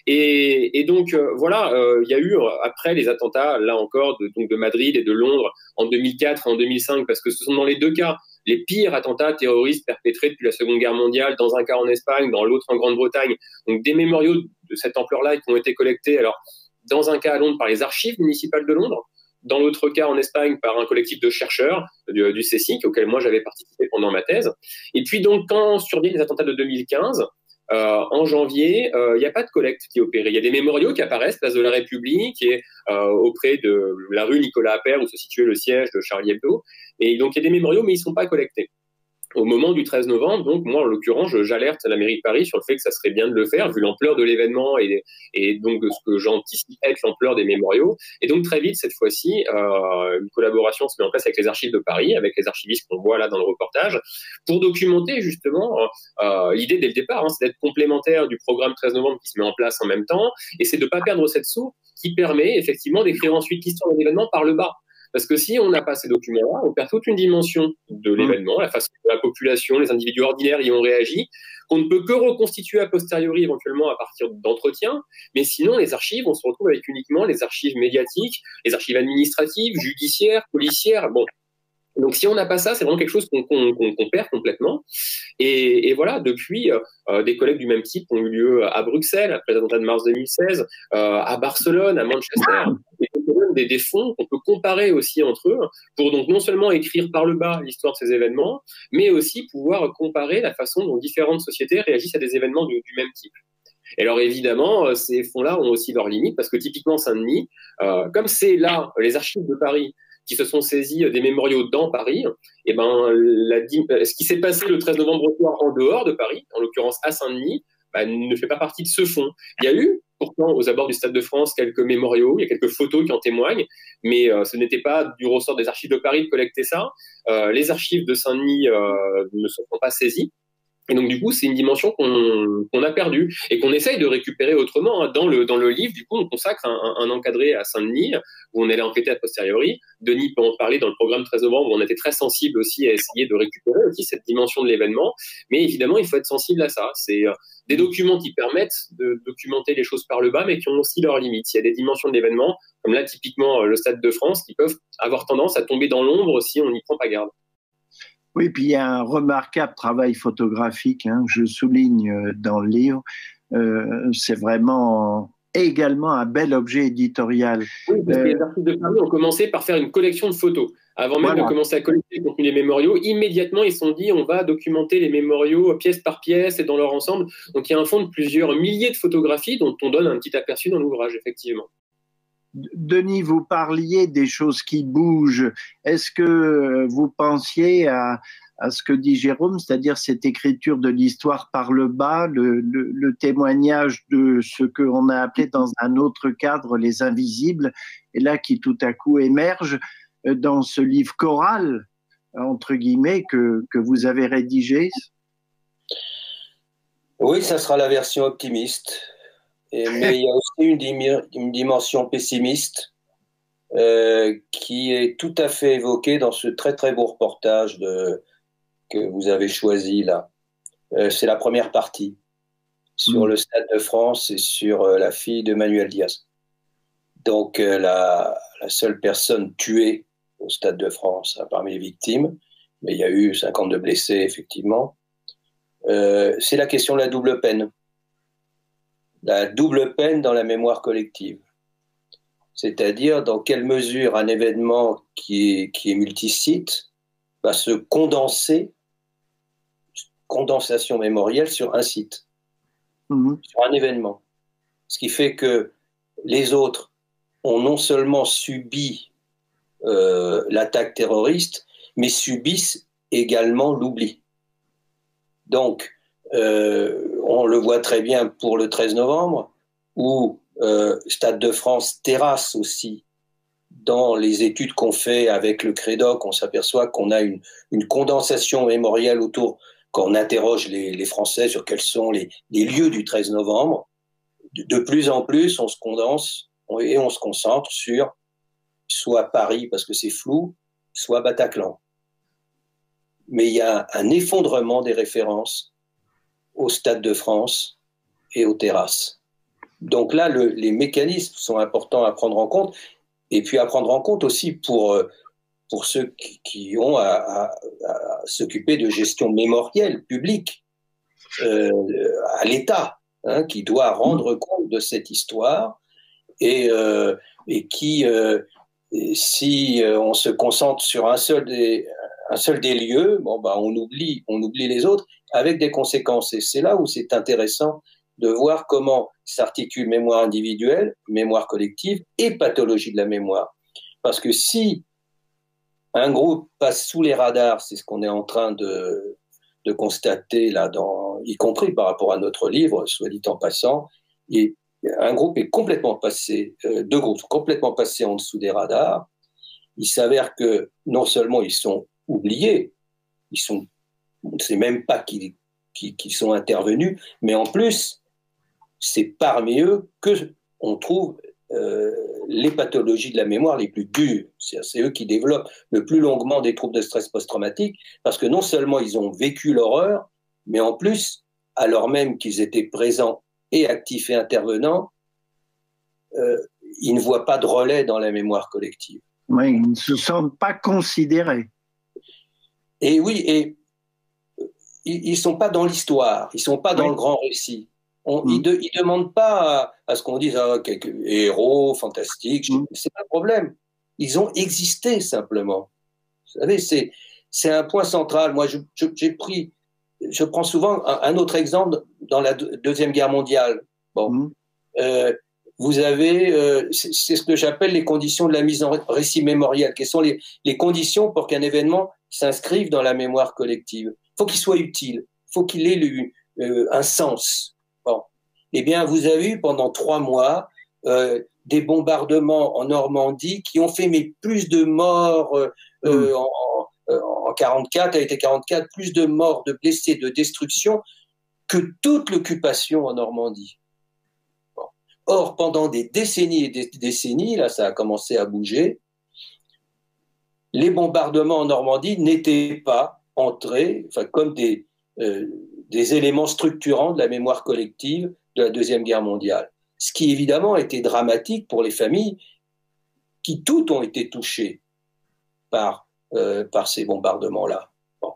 [SPEAKER 4] Et donc voilà, il y a eu après les attentats là encore de Madrid et de Londres en 2004 et en 2005, parce que ce sont dans les deux cas les pires attentats terroristes perpétrés depuis la Seconde Guerre mondiale, dans un cas en Espagne, dans l'autre en Grande-Bretagne. Donc des mémoriaux de cette ampleur-là qui ont été collectés, alors dans un cas à Londres par les archives municipales de Londres, dans l'autre cas en Espagne par un collectif de chercheurs du CSIC, auquel moi j'avais participé pendant ma thèse. Et puis donc quand surviennent les attentats de 2015, en janvier, il n'y a pas de collecte qui est opérée. Il y a des mémoriaux qui apparaissent, place de la République, et auprès de la rue Nicolas Appert, où se situait le siège de Charlie Hebdo. Et donc, il y a des mémoriaux, mais ils ne sont pas collectés. Au moment du 13 novembre, donc moi en l'occurrence, j'alerte la mairie de Paris sur le fait que ça serait bien de le faire vu l'ampleur de l'événement et donc de ce que j'anticipe être l'ampleur des mémoriaux. Et donc très vite cette fois-ci, une collaboration se met en place avec les archives de Paris, avec les archivistes qu'on voit là dans le reportage, pour documenter justement l'idée dès le départ, c'est d'être complémentaire du programme 13 novembre qui se met en place en même temps, et c'est de ne pas perdre cette soupe qui permet effectivement d'écrire ensuite l'histoire de l'événement par le bas. Parce que si on n'a pas ces documents-là, on perd toute une dimension de l'événement, la façon dont la population, les individus ordinaires y ont réagi, qu'on ne peut que reconstituer a posteriori éventuellement à partir d'entretiens, mais sinon les archives, on se retrouve avec uniquement les archives médiatiques, les archives administratives, judiciaires, policières, bon. Donc si on n'a pas ça, c'est vraiment quelque chose qu'on perd complètement. Et voilà, depuis, des collectes du même type ont eu lieu à Bruxelles, après l'attentat de mars 2016, à Barcelone, à Manchester, et des fonds qu'on peut comparer aussi entre eux, pour donc non seulement écrire par le bas l'histoire de ces événements, mais aussi pouvoir comparer la façon dont différentes sociétés réagissent à des événements du même type. Et alors évidemment, ces fonds-là ont aussi leurs limites, parce que typiquement Saint-Denis, comme c'est là les archives de Paris qui se sont saisis des mémoriaux dans Paris, et ce qui s'est passé le 13 novembre au soir en dehors de Paris, en l'occurrence à Saint-Denis, ne fait pas partie de ce fonds. Il y a eu pourtant aux abords du Stade de France quelques mémoriaux, il y a quelques photos qui en témoignent, mais ce n'était pas du ressort des archives de Paris de collecter ça. Les archives de Saint-Denis ne se sont pas saisies. Et donc, du coup, c'est une dimension qu'on a perdue et qu'on essaye de récupérer autrement. Dans le livre, du coup, on consacre un encadré à Saint-Denis où on allait enquêter a posteriori. Denis peut en parler dans le programme 13 novembre où on était très sensible aussi à essayer de récupérer aussi cette dimension de l'événement. Mais évidemment, il faut être sensible à ça. C'est des documents qui permettent de documenter les choses par le bas, mais qui ont aussi leurs limites. Il y a des dimensions de l'événement, comme là, typiquement, le Stade de France, qui peuvent avoir tendance à tomber dans l'ombre si on n'y prend pas garde.
[SPEAKER 1] Oui, puis il y a un remarquable travail photographique, je souligne dans le livre. C'est vraiment également un bel objet éditorial.
[SPEAKER 4] Oui, parce que les archives de Paris ont commencé par faire une collection de photos. Avant même de commencer à collecter le contenu des mémoriaux, immédiatement, ils se sont dit on va documenter les mémoriaux pièce par pièce et dans leur ensemble. Donc il y a un fond de plusieurs milliers de photographies dont on donne un petit aperçu dans l'ouvrage, effectivement.
[SPEAKER 1] Denis, vous parliez des choses qui bougent. Est-ce que vous pensiez à ce que dit Jérôme, c'est-à-dire cette écriture de l'histoire par le bas, le témoignage de ce qu'on a appelé dans un autre cadre les invisibles, et là qui tout à coup émerge dans ce livre choral, entre guillemets, que vous avez rédigé?
[SPEAKER 3] Oui, ça sera la version optimiste. Mais il y a aussi une dimension pessimiste qui est tout à fait évoquée dans ce très très beau reportage que vous avez choisi là. C'est la première partie sur le Stade de France et sur la fille de Manuel Diaz. Donc la seule personne tuée au Stade de France parmi les victimes, mais il y a eu 52 blessés effectivement. C'est la question de la double peine. La double peine dans la mémoire collective. C'est-à-dire dans quelle mesure un événement qui est multisite va se condenser, condensation mémorielle sur un site, sur un événement. Ce qui fait que les autres ont non seulement subi l'attaque terroriste, mais subissent également l'oubli. Donc, on le voit très bien pour le 13 novembre, où Stade de France terrasse aussi. Dans les études qu'on fait avec le Crédoc, on s'aperçoit qu'on a une condensation mémorielle autour, quand on interroge les Français sur quels sont les lieux du 13 novembre. De plus en plus, on se condense et on se concentre sur soit Paris, parce que c'est flou, soit Bataclan. Mais il y a un effondrement des références au Stade de France et aux terrasses. Donc là, les mécanismes sont importants à prendre en compte, et puis à prendre en compte aussi pour ceux qui ont à s'occuper de gestion mémorielle publique, à l'État, qui doit rendre compte de cette histoire, et qui, si on se concentre sur un un seul des lieux, on oublie les autres, avec des conséquences. Et c'est là où c'est intéressant de voir comment s'articule mémoire individuelle, mémoire collective et pathologie de la mémoire. Parce que si un groupe passe sous les radars, c'est ce qu'on est en train de constater là, y compris par rapport à notre livre, soit dit en passant, et un groupe est complètement passé, deux groupes sont complètement passés en dessous des radars. Il s'avère que non seulement ils sont oubliés, on ne sait même pas qui sont intervenus, mais en plus, c'est parmi eux que on trouve les pathologies de la mémoire les plus dures. C'est eux qui développent le plus longuement des troubles de stress post-traumatique, parce que non seulement ils ont vécu l'horreur, mais en plus, alors même qu'ils étaient présents et actifs et intervenants, ils ne voient pas de relais dans la mémoire collective.
[SPEAKER 1] Oui, ils ne se sentent pas considérés.
[SPEAKER 3] Et oui, et ils ne sont pas dans l'histoire, ils ne sont pas dans le grand récit. Ils ne demandent pas à ce qu'on dise quelques héros fantastiques, c'est pas le problème. Ils ont existé simplement. Vous savez, c'est un point central. Moi, je prends souvent un autre exemple dans la Deuxième Guerre mondiale. Vous avez, c'est ce que j'appelle les conditions de la mise en récit mémoriel. Quelles sont les conditions pour qu'un événement s'inscrive dans la mémoire collective? Il faut qu'il soit utile, il faut qu'il ait un sens. Bon. Eh bien, vous avez eu pendant 3 mois des bombardements en Normandie qui ont fait plus de morts en 44, a été 44, plus de morts, de blessés, de destruction que toute l'occupation en Normandie. Bon. Or, pendant des décennies et des décennies, là, ça a commencé à bouger, les bombardements en Normandie n'étaient pas entrés, comme des éléments structurants de la mémoire collective de la Deuxième Guerre mondiale. Ce qui, évidemment, a été dramatique pour les familles qui toutes ont été touchées par ces bombardements-là. Bon.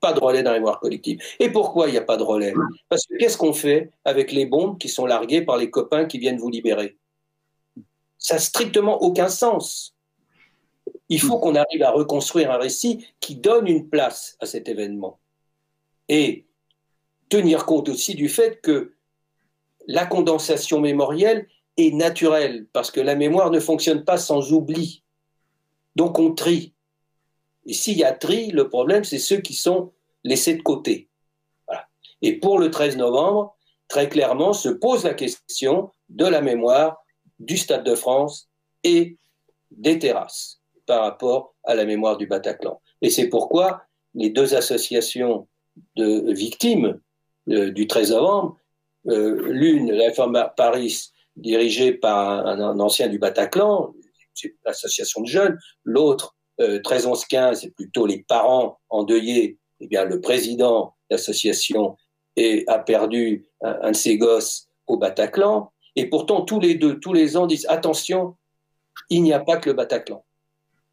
[SPEAKER 3] Pas de relais dans la mémoire collective. Et pourquoi il n'y a pas de relais? Parce que qu'est-ce qu'on fait avec les bombes qui sont larguées par les copains qui viennent vous libérer? Ça n'a strictement aucun sens. Il faut qu'on arrive à reconstruire un récit qui donne une place à cet événement. Et tenir compte aussi du fait que la condensation mémorielle est naturelle, parce que la mémoire ne fonctionne pas sans oubli. Donc on trie. Et s'il y a tri, le problème, c'est ceux qui sont laissés de côté. Voilà. Et pour le 13 novembre, très clairement, se pose la question de la mémoire du Stade de France et des terrasses par rapport à la mémoire du Bataclan. Et c'est pourquoi les deux associations de victimes du 13 novembre, l'une, la Femme Paris, dirigée par un ancien du Bataclan, c'est l'association de jeunes, l'autre, 13-11-15, c'est plutôt les parents endeuillés. Eh bien, le président de l'association a perdu un de ses gosses au Bataclan, et pourtant tous les deux, tous les ans, disent attention, il n'y a pas que le Bataclan.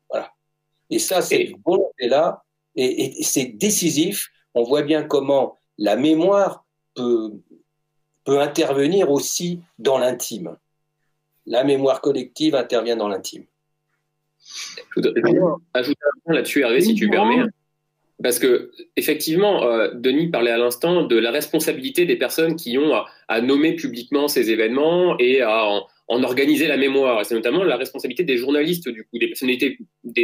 [SPEAKER 3] Voilà. Et ça, c'est volonté-là, et c'est décisif. On voit bien comment la mémoire peut intervenir aussi dans l'intime. La mémoire collective intervient dans l'intime.
[SPEAKER 4] Je voudrais ajouter un point là-dessus, Hervé, si tu permets. Parce que, effectivement, Denis parlait à l'instant de la responsabilité des personnes qui ont à nommer publiquement ces événements et à en organiser la mémoire. Et c'est notamment la responsabilité des journalistes, du coup, des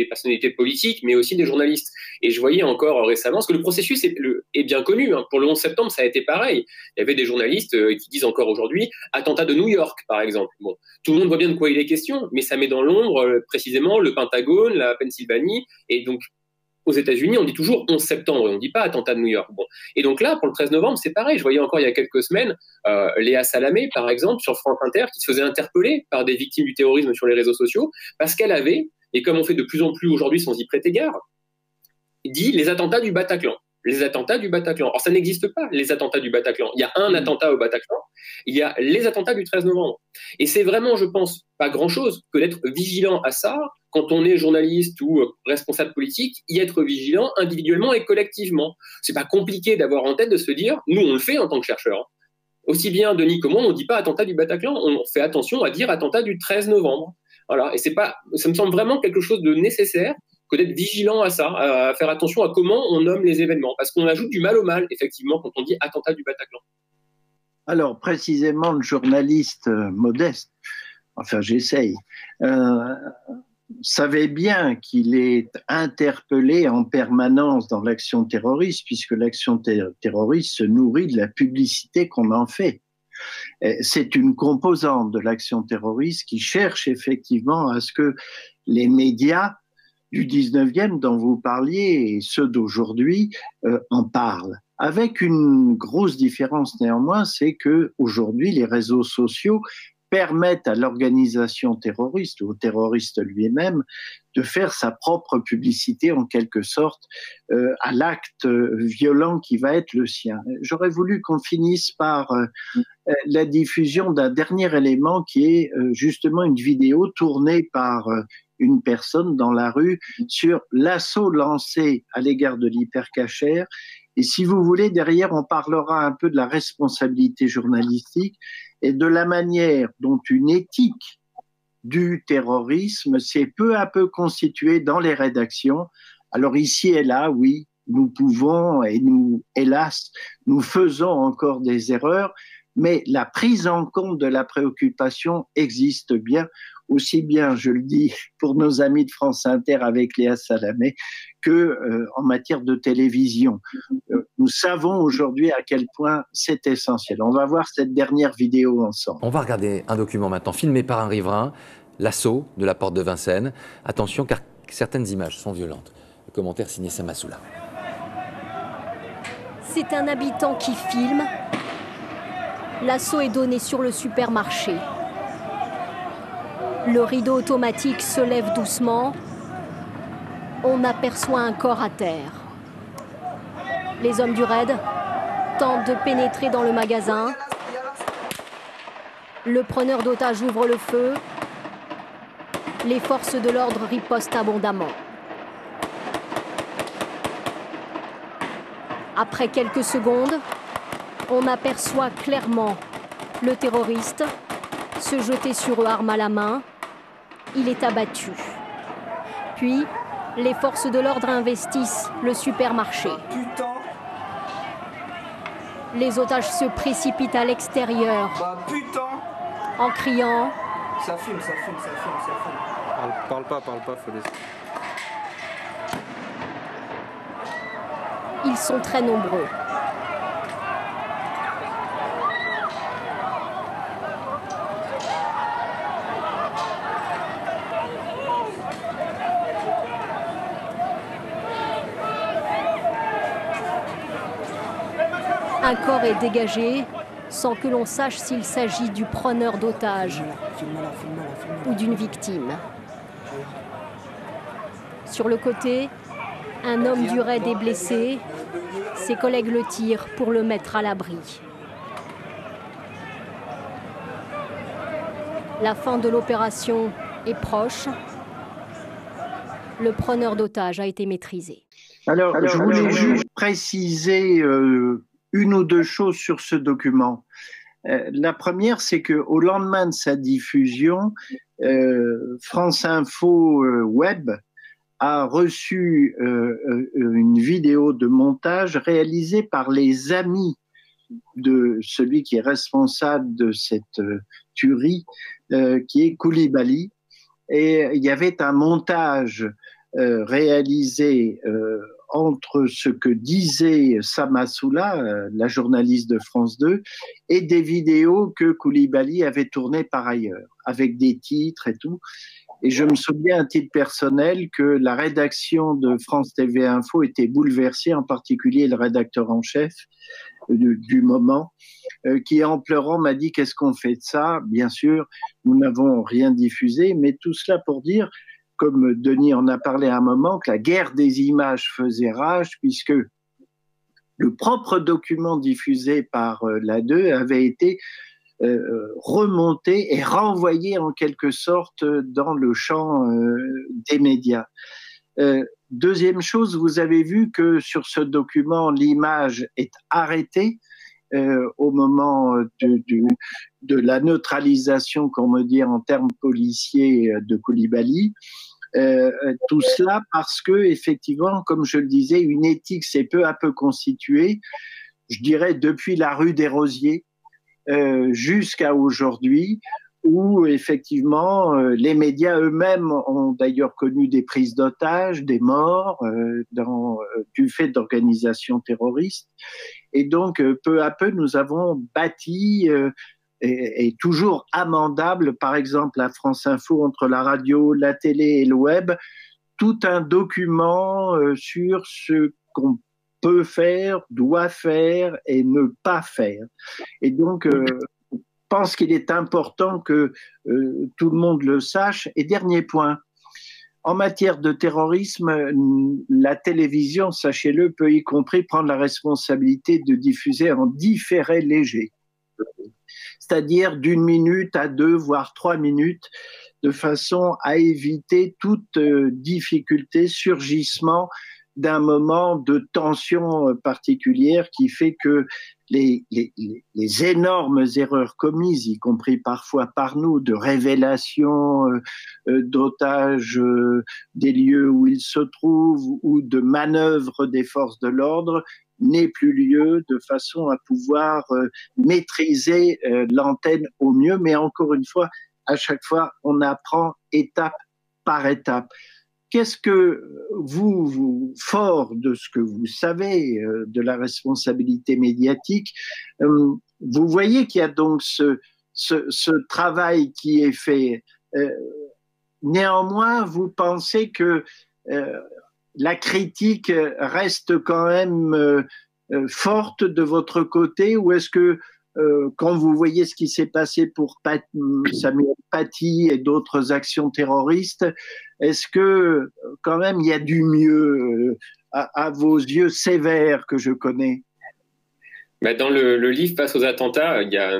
[SPEAKER 4] personnalités politiques, mais aussi des journalistes. Et je voyais encore récemment, parce que le processus est bien connu. Hein. Pour le 11 septembre, ça a été pareil. Il y avait des journalistes qui disent encore aujourd'hui « attentat de New York », par exemple. Bon, tout le monde voit bien de quoi il est question, mais ça met dans l'ombre, précisément, le Pentagone, la Pennsylvanie, et donc, aux États-Unis, on dit toujours 11 septembre et on ne dit pas attentat de New York. Bon. Et donc là, pour le 13 novembre, c'est pareil. Je voyais encore il y a quelques semaines Léa Salamé, par exemple, sur France Inter, qui se faisait interpeller par des victimes du terrorisme sur les réseaux sociaux parce qu'elle avait, et comme on fait de plus en plus aujourd'hui sans y prêter garde, dit les attentats du Bataclan. Les attentats du Bataclan. Or, ça n'existe pas, les attentats du Bataclan. Il y a un attentat au Bataclan, il y a les attentats du 13 novembre. Et c'est vraiment, je pense, pas grand-chose que d'être vigilant à ça quand on est journaliste ou responsable politique, y être vigilant individuellement et collectivement. C'est pas compliqué d'avoir en tête de se dire, nous, on le fait en tant que chercheurs. Aussi bien Denis que moi, on ne dit pas attentat du Bataclan, on fait attention à dire attentat du 13 novembre. Voilà. Et ça me semble vraiment quelque chose de nécessaire faut être vigilant à ça, à faire attention à comment on nomme les événements, parce qu'on ajoute du mal au mal, effectivement, quand on dit attentat du Bataclan.
[SPEAKER 1] Alors, précisément, le journaliste modeste, enfin j'essaye, savait bien qu'il est interpellé en permanence dans l'action terroriste, puisque l'action terroriste se nourrit de la publicité qu'on en fait. C'est une composante de l'action terroriste qui cherche effectivement à ce que les médias du 19e dont vous parliez et ceux d'aujourd'hui en parlent. Avec une grosse différence néanmoins, c'est que aujourd'hui les réseaux sociaux permettent à l'organisation terroriste ou au terroriste lui-même de faire sa propre publicité en quelque sorte à l'acte violent qui va être le sien. J'aurais voulu qu'on finisse par la diffusion d'un dernier élément qui est justement une vidéo tournée par une personne dans la rue sur l'assaut lancé à l'égard de l'hypercacher. Et si vous voulez, derrière, on parlera un peu de la responsabilité journalistique et de la manière dont une éthique du terrorisme s'est peu à peu constituée dans les rédactions. Alors ici et là, oui, nous pouvons et nous, hélas, nous faisons encore des erreurs, mais la prise en compte de la préoccupation existe bien, aussi bien, je le dis, pour nos amis de France Inter avec Léa Salamé, que en matière de télévision. Nous savons aujourd'hui à quel point c'est essentiel. On va voir cette dernière vidéo ensemble.
[SPEAKER 14] On va regarder un document maintenant filmé par un riverain, l'assaut de la porte de Vincennes. Attention car certaines images sont violentes. Le commentaire signé Samassoula.
[SPEAKER 15] C'est un habitant qui filme. L'assaut est donné sur le supermarché. Le rideau automatique se lève doucement. On aperçoit un corps à terre. Les hommes du raid tentent de pénétrer dans le magasin. Le preneur d'otages ouvre le feu. Les forces de l'ordre ripostent abondamment. Après quelques secondes, on aperçoit clairement le terroriste se jeter sur eux arme à la main. Il est abattu. Puis, les forces de l'ordre investissent le supermarché. Les otages se précipitent à l'extérieur en criant.
[SPEAKER 16] Ça fume. Parle pas, faut laisser.
[SPEAKER 15] Ils sont très nombreux. Un corps est dégagé sans que l'on sache s'il s'agit du preneur d'otages ou d'une victime. Sur le côté, un homme du raid est blessé. Ses collègues le tirent pour le mettre à l'abri. La fin de l'opération est proche. Le preneur d'otages a été maîtrisé.
[SPEAKER 1] Alors je voulais juste préciser une ou deux choses sur ce document. La première, c'est qu'au lendemain de sa diffusion, France Info Web a reçu une vidéo de montage réalisée par les amis de celui qui est responsable de cette tuerie, qui est Koulibaly. Et il y avait un montage réalisé entre ce que disait Samassoula, la journaliste de France 2, et des vidéos que Koulibaly avait tournées par ailleurs, avec des titres et tout. Et je me souviens à titre personnel que la rédaction de France TV Info était bouleversée, en particulier le rédacteur en chef du moment, qui en pleurant m'a dit « Qu'est-ce qu'on fait de ça ?» Bien sûr, nous n'avons rien diffusé, mais tout cela pour dire, comme Denis en a parlé à un moment, que la guerre des images faisait rage, puisque le propre document diffusé par l'A2 avait été remonté et renvoyé en quelque sorte dans le champ des médias. Deuxième chose, vous avez vu que sur ce document, l'image est arrêtée au moment de la neutralisation, qu'on me dit en termes policiers, de Koulibaly. tout cela parce que, effectivement, comme je le disais, une éthique s'est peu à peu constituée, je dirais depuis la rue des Rosiers jusqu'à aujourd'hui, où effectivement les médias eux-mêmes ont d'ailleurs connu des prises d'otages, des morts du fait d'organisations terroristes. Et donc peu à peu nous avons bâti et toujours amendable, par exemple à France Info, entre la radio, la télé et le web, tout un document sur ce qu'on peut faire, doit faire et ne pas faire. Et donc je pense qu'il est important que tout le monde le sache. Et dernier point, en matière de terrorisme, la télévision, sachez-le, peut y compris prendre la responsabilité de diffuser en différé léger, c'est-à-dire d'1 minute à 2, voire 3 minutes, de façon à éviter toute difficulté, surgissement d'un moment de tension particulière qui fait que les énormes erreurs commises, y compris parfois par nous, de révélation d'otages des lieux où ils se trouvent ou de manœuvres des forces de l'ordre, n'aient plus lieu, de façon à pouvoir maîtriser l'antenne au mieux. Mais encore une fois, à chaque fois, on apprend étape par étape. Qu'est-ce que vous, fort de ce que vous savez de la responsabilité médiatique, vous voyez qu'il y a donc ce travail qui est fait. Néanmoins, vous pensez que la critique reste quand même forte de votre côté, ou est-ce que quand vous voyez ce qui s'est passé pour Samuel Paty et d'autres actions terroristes, est-ce que quand même il y a du mieux à vos yeux sévères que je connais?
[SPEAKER 4] Dans le livre Face aux attentats, il y a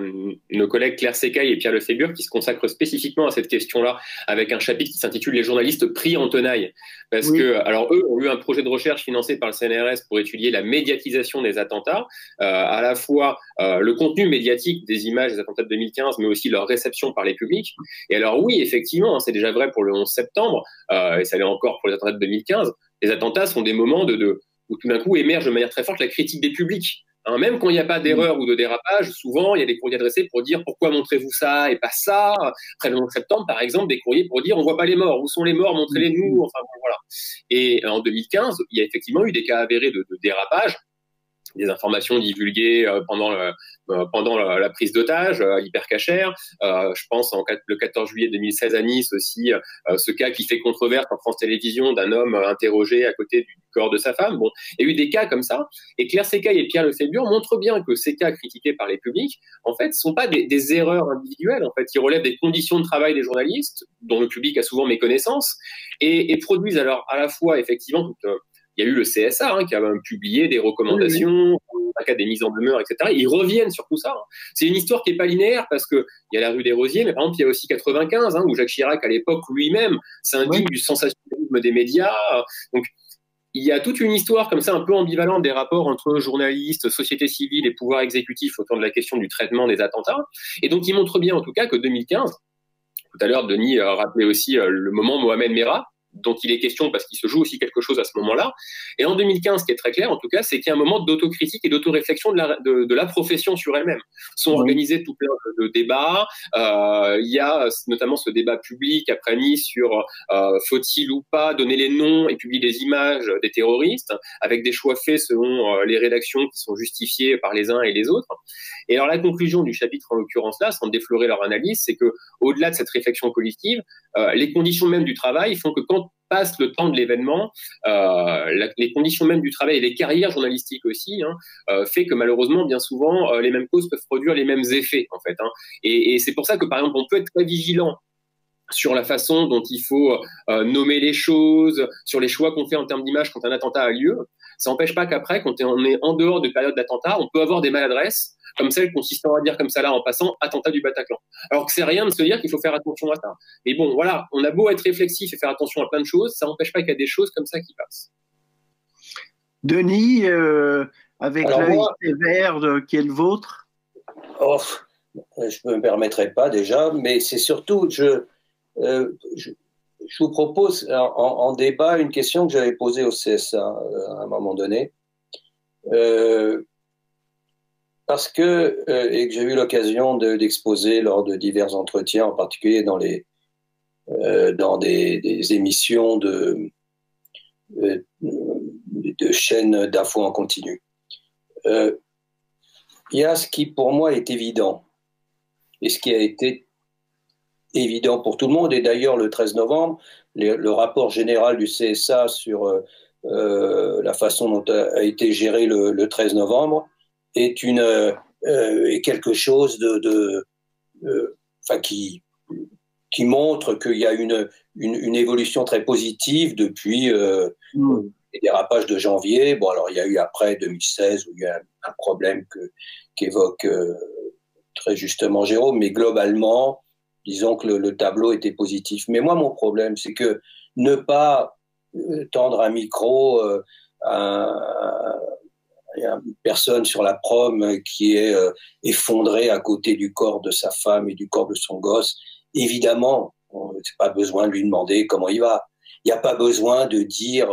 [SPEAKER 4] nos collègues Claire Secaille et Pierre Lefébure qui se consacrent spécifiquement à cette question-là, avec un chapitre qui s'intitule « Les journalistes pris en tenaille ». Parce que, alors eux ont eu un projet de recherche financé par le CNRS pour étudier la médiatisation des attentats, à la fois le contenu médiatique des images des attentats de 2015, mais aussi leur réception par les publics. Et alors oui, effectivement, c'est déjà vrai pour le 11 septembre, et ça l'est encore pour les attentats de 2015, les attentats sont des moments où tout d'un coup émerge de manière très forte la critique des publics. Même quand il n'y a pas d'erreur ou de dérapage, souvent il y a des courriers adressés pour dire pourquoi montrez-vous ça et pas ça. Après le 11 septembre, par exemple, des courriers pour dire on voit pas les morts, où sont les morts, montrez-les nous. Enfin bon, voilà. Et en 2015, il y a effectivement eu des cas avérés de dérapage, des informations divulguées pendant la prise d'otage, hyper-cachère. Je pense le 14 juillet 2016 à Nice aussi, ce cas qui fait controverse en France Télévisions d'un homme interrogé à côté du corps de sa femme. Bon, il y a eu des cas comme ça. Et Claire Secaille et Pierre Lefébure montrent bien que ces cas critiqués par les publics, en fait, ne sont pas des erreurs individuelles. En fait, ils relèvent des conditions de travail des journalistes, dont le public a souvent méconnaissance, et produisent alors à la fois, effectivement, il y a eu le CSA qui a même publié des recommandations, en cas des mises en demeure, etc. Ils reviennent sur tout ça. C'est une histoire qui n'est pas linéaire parce qu'il y a la rue des Rosiers, mais par exemple, il y a aussi 95, où Jacques Chirac, à l'époque, lui-même, s'indigne du sensationnalisme des médias. Donc, il y a toute une histoire comme ça un peu ambivalente des rapports entre journalistes, société civile et pouvoir exécutif autour de la question du traitement des attentats. Et donc, il montre bien en tout cas que 2015, tout à l'heure, Denis rappelait aussi le moment Mohamed Merah, dont il est question parce qu'il se joue aussi quelque chose à ce moment-là. Et en 2015, ce qui est très clair, en tout cas, c'est qu'il y a un moment d'autocritique et d'autoréflexion de la profession sur elle-même. Sont organisés tout plein de débats. Il y a notamment ce débat public après Nice sur faut-il ou pas donner les noms et publier les images des terroristes, avec des choix faits selon les rédactions qui sont justifiées par les uns et les autres. Et alors la conclusion du chapitre, en l'occurrence là, sans déflorer leur analyse, c'est que au-delà de cette réflexion collective, les conditions même du travail font que quand passe le temps de l'événement, les conditions même du travail et les carrières journalistiques aussi, fait que malheureusement, bien souvent, les mêmes causes peuvent produire les mêmes effets, en fait. Et c'est pour ça que, par exemple, on peut être très vigilant sur la façon dont il faut nommer les choses, sur les choix qu'on fait en termes d'image quand un attentat a lieu. Ça n'empêche pas qu'après, quand on est en dehors de période d'attentat, on peut avoir des maladresses, comme celle consistant à dire comme ça là en passant attentat du Bataclan. Alors que c'est rien de se dire qu'il faut faire attention à ça. Mais bon, voilà, on a beau être réflexif et faire attention à plein de choses, ça n'empêche pas qu'il y a des choses comme ça qui passent.
[SPEAKER 1] Denis, avec l'œil sévère qui est le vôtre?
[SPEAKER 3] Je ne me permettrai pas déjà, mais c'est surtout, je vous propose en débat une question que j'avais posée au CSA à un moment donné. Parce que, et que j'ai eu l'occasion d'exposer lors de divers entretiens, en particulier dans des émissions de chaînes d'infos en continu. Il y a ce qui, pour moi, est évident, et ce qui a été évident pour tout le monde, et d'ailleurs, le 13 novembre, le rapport général du CSA sur la façon dont a été géré le 13 novembre est quelque chose qui montre qu'il y a une évolution très positive depuis les dérapages de janvier. Bon, alors il y a eu après 2016 où il y a un problème qu'évoque très justement Jérôme, mais globalement, disons que le tableau était positif. Mais moi, mon problème, c'est que ne pas tendre un micro à une personne sur la prom qui est effondrée à côté du corps de sa femme et du corps de son gosse, évidemment, on n'a pas besoin de lui demander comment il va. Il n'y a pas besoin de dire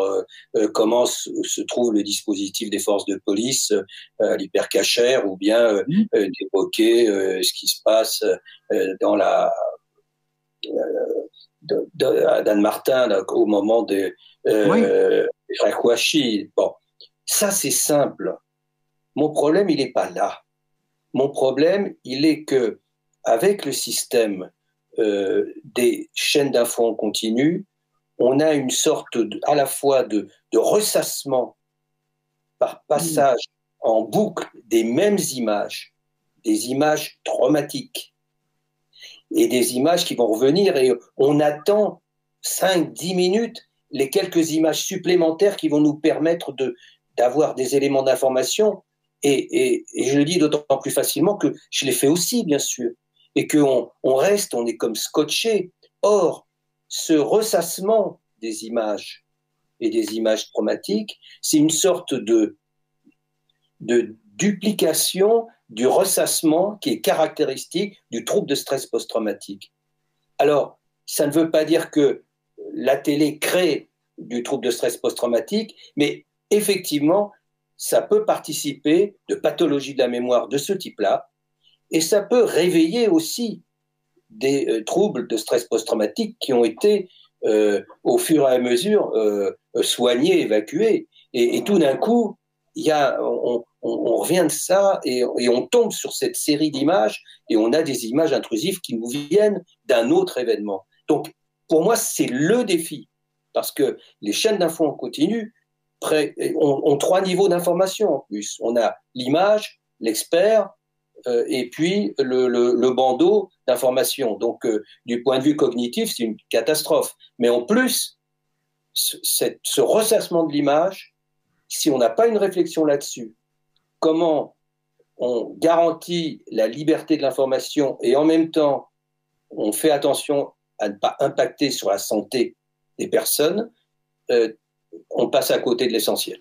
[SPEAKER 3] comment se trouve le dispositif des forces de police à l'hypercachère ou bien d'évoquer ce qui se passe dans à Danemartin au moment des frères Kouachi. Bon, ça c'est simple. Mon problème, il n'est pas là. Mon problème, il est que avec le système des chaînes d'infos en continu, on a une sorte à la fois de ressassement par passage en boucle des mêmes images, des images traumatiques et des images qui vont revenir, et on attend 5-10 minutes les quelques images supplémentaires qui vont nous permettre d'avoir des éléments d'information, et je le dis d'autant plus facilement que je l'ai fait aussi, bien sûr, et qu'on est comme scotché. Or, ce ressassement des images et des images traumatiques, c'est une sorte de duplication du ressassement qui est caractéristique du trouble de stress post-traumatique. Alors, ça ne veut pas dire que la télé crée du trouble de stress post-traumatique, mais effectivement, ça peut participer de pathologies de la mémoire de ce type-là, et ça peut réveiller aussi des troubles de stress post-traumatique qui ont été, au fur et à mesure, soignés, évacués. Et tout d'un coup, on revient de ça et on tombe sur cette série d'images, et on a des images intrusives qui nous viennent d'un autre événement. Donc, pour moi, c'est le défi, parce que les chaînes d'infos en continu ont 3 niveaux d'information en plus. On a l'image, l'expert, et puis le bandeau d'information. Donc, du point de vue cognitif, c'est une catastrophe. Mais en plus, ce ressassement de l'image, si on n'a pas une réflexion là-dessus, comment on garantit la liberté de l'information et en même temps, on fait attention à ne pas impacter sur la santé des personnes, on passe à côté de l'essentiel.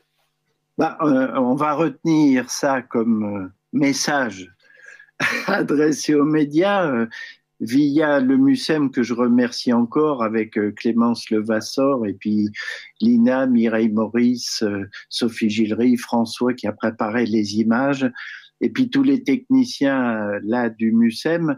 [SPEAKER 1] On va retenir ça comme message adressé aux médias via le MUSEM, que je remercie encore, avec Clémence Levasseur et puis Lina, Mireille Maurice, Sophie Gillery, François qui a préparé les images, et puis tous les techniciens là du MUSEM.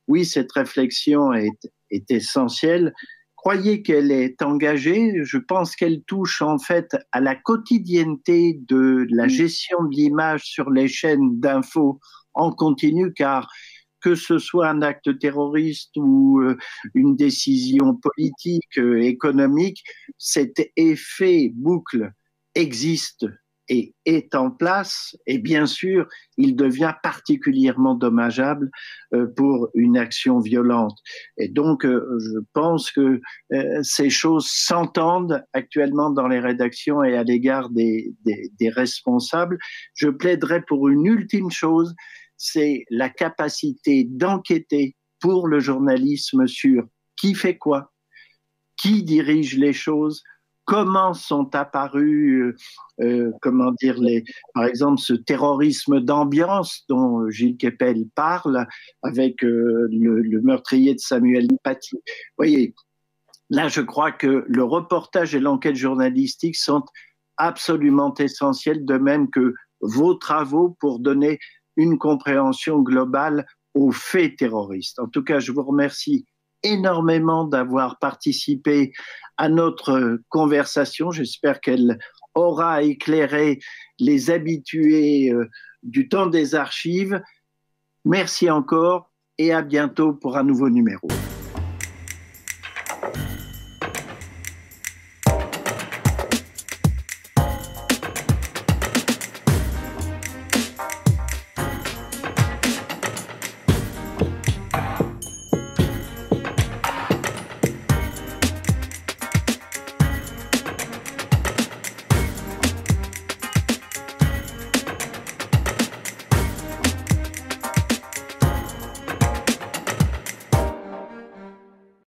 [SPEAKER 1] Oui, cette réflexion est essentielle. Croyez qu'elle est engagée. Je pense qu'elle touche en fait à la quotidienneté de la gestion de l'image sur les chaînes d'infos en continu, car que ce soit un acte terroriste ou une décision politique, économique, cet effet boucle existe et est en place, et bien sûr, il devient particulièrement dommageable pour une action violente. Et donc, je pense que ces choses s'entendent actuellement dans les rédactions et à l'égard des responsables. Je plaiderais pour une ultime chose, c'est la capacité d'enquêter pour le journalisme sur qui fait quoi, qui dirige les choses, comment sont apparus, par exemple, ce terrorisme d'ambiance dont Gilles Kepel parle avec le meurtrier de Samuel Paty. Vous voyez, Là, je crois que le reportage et l'enquête journalistique sont absolument essentiels, de même que vos travaux pour donner une compréhension globale aux faits terroristes. En tout cas, je vous remercie énormément d'avoir participé à notre conversation. J'espère qu'elle aura éclairé les habitués du temps des archives. Merci encore et à bientôt pour un nouveau numéro.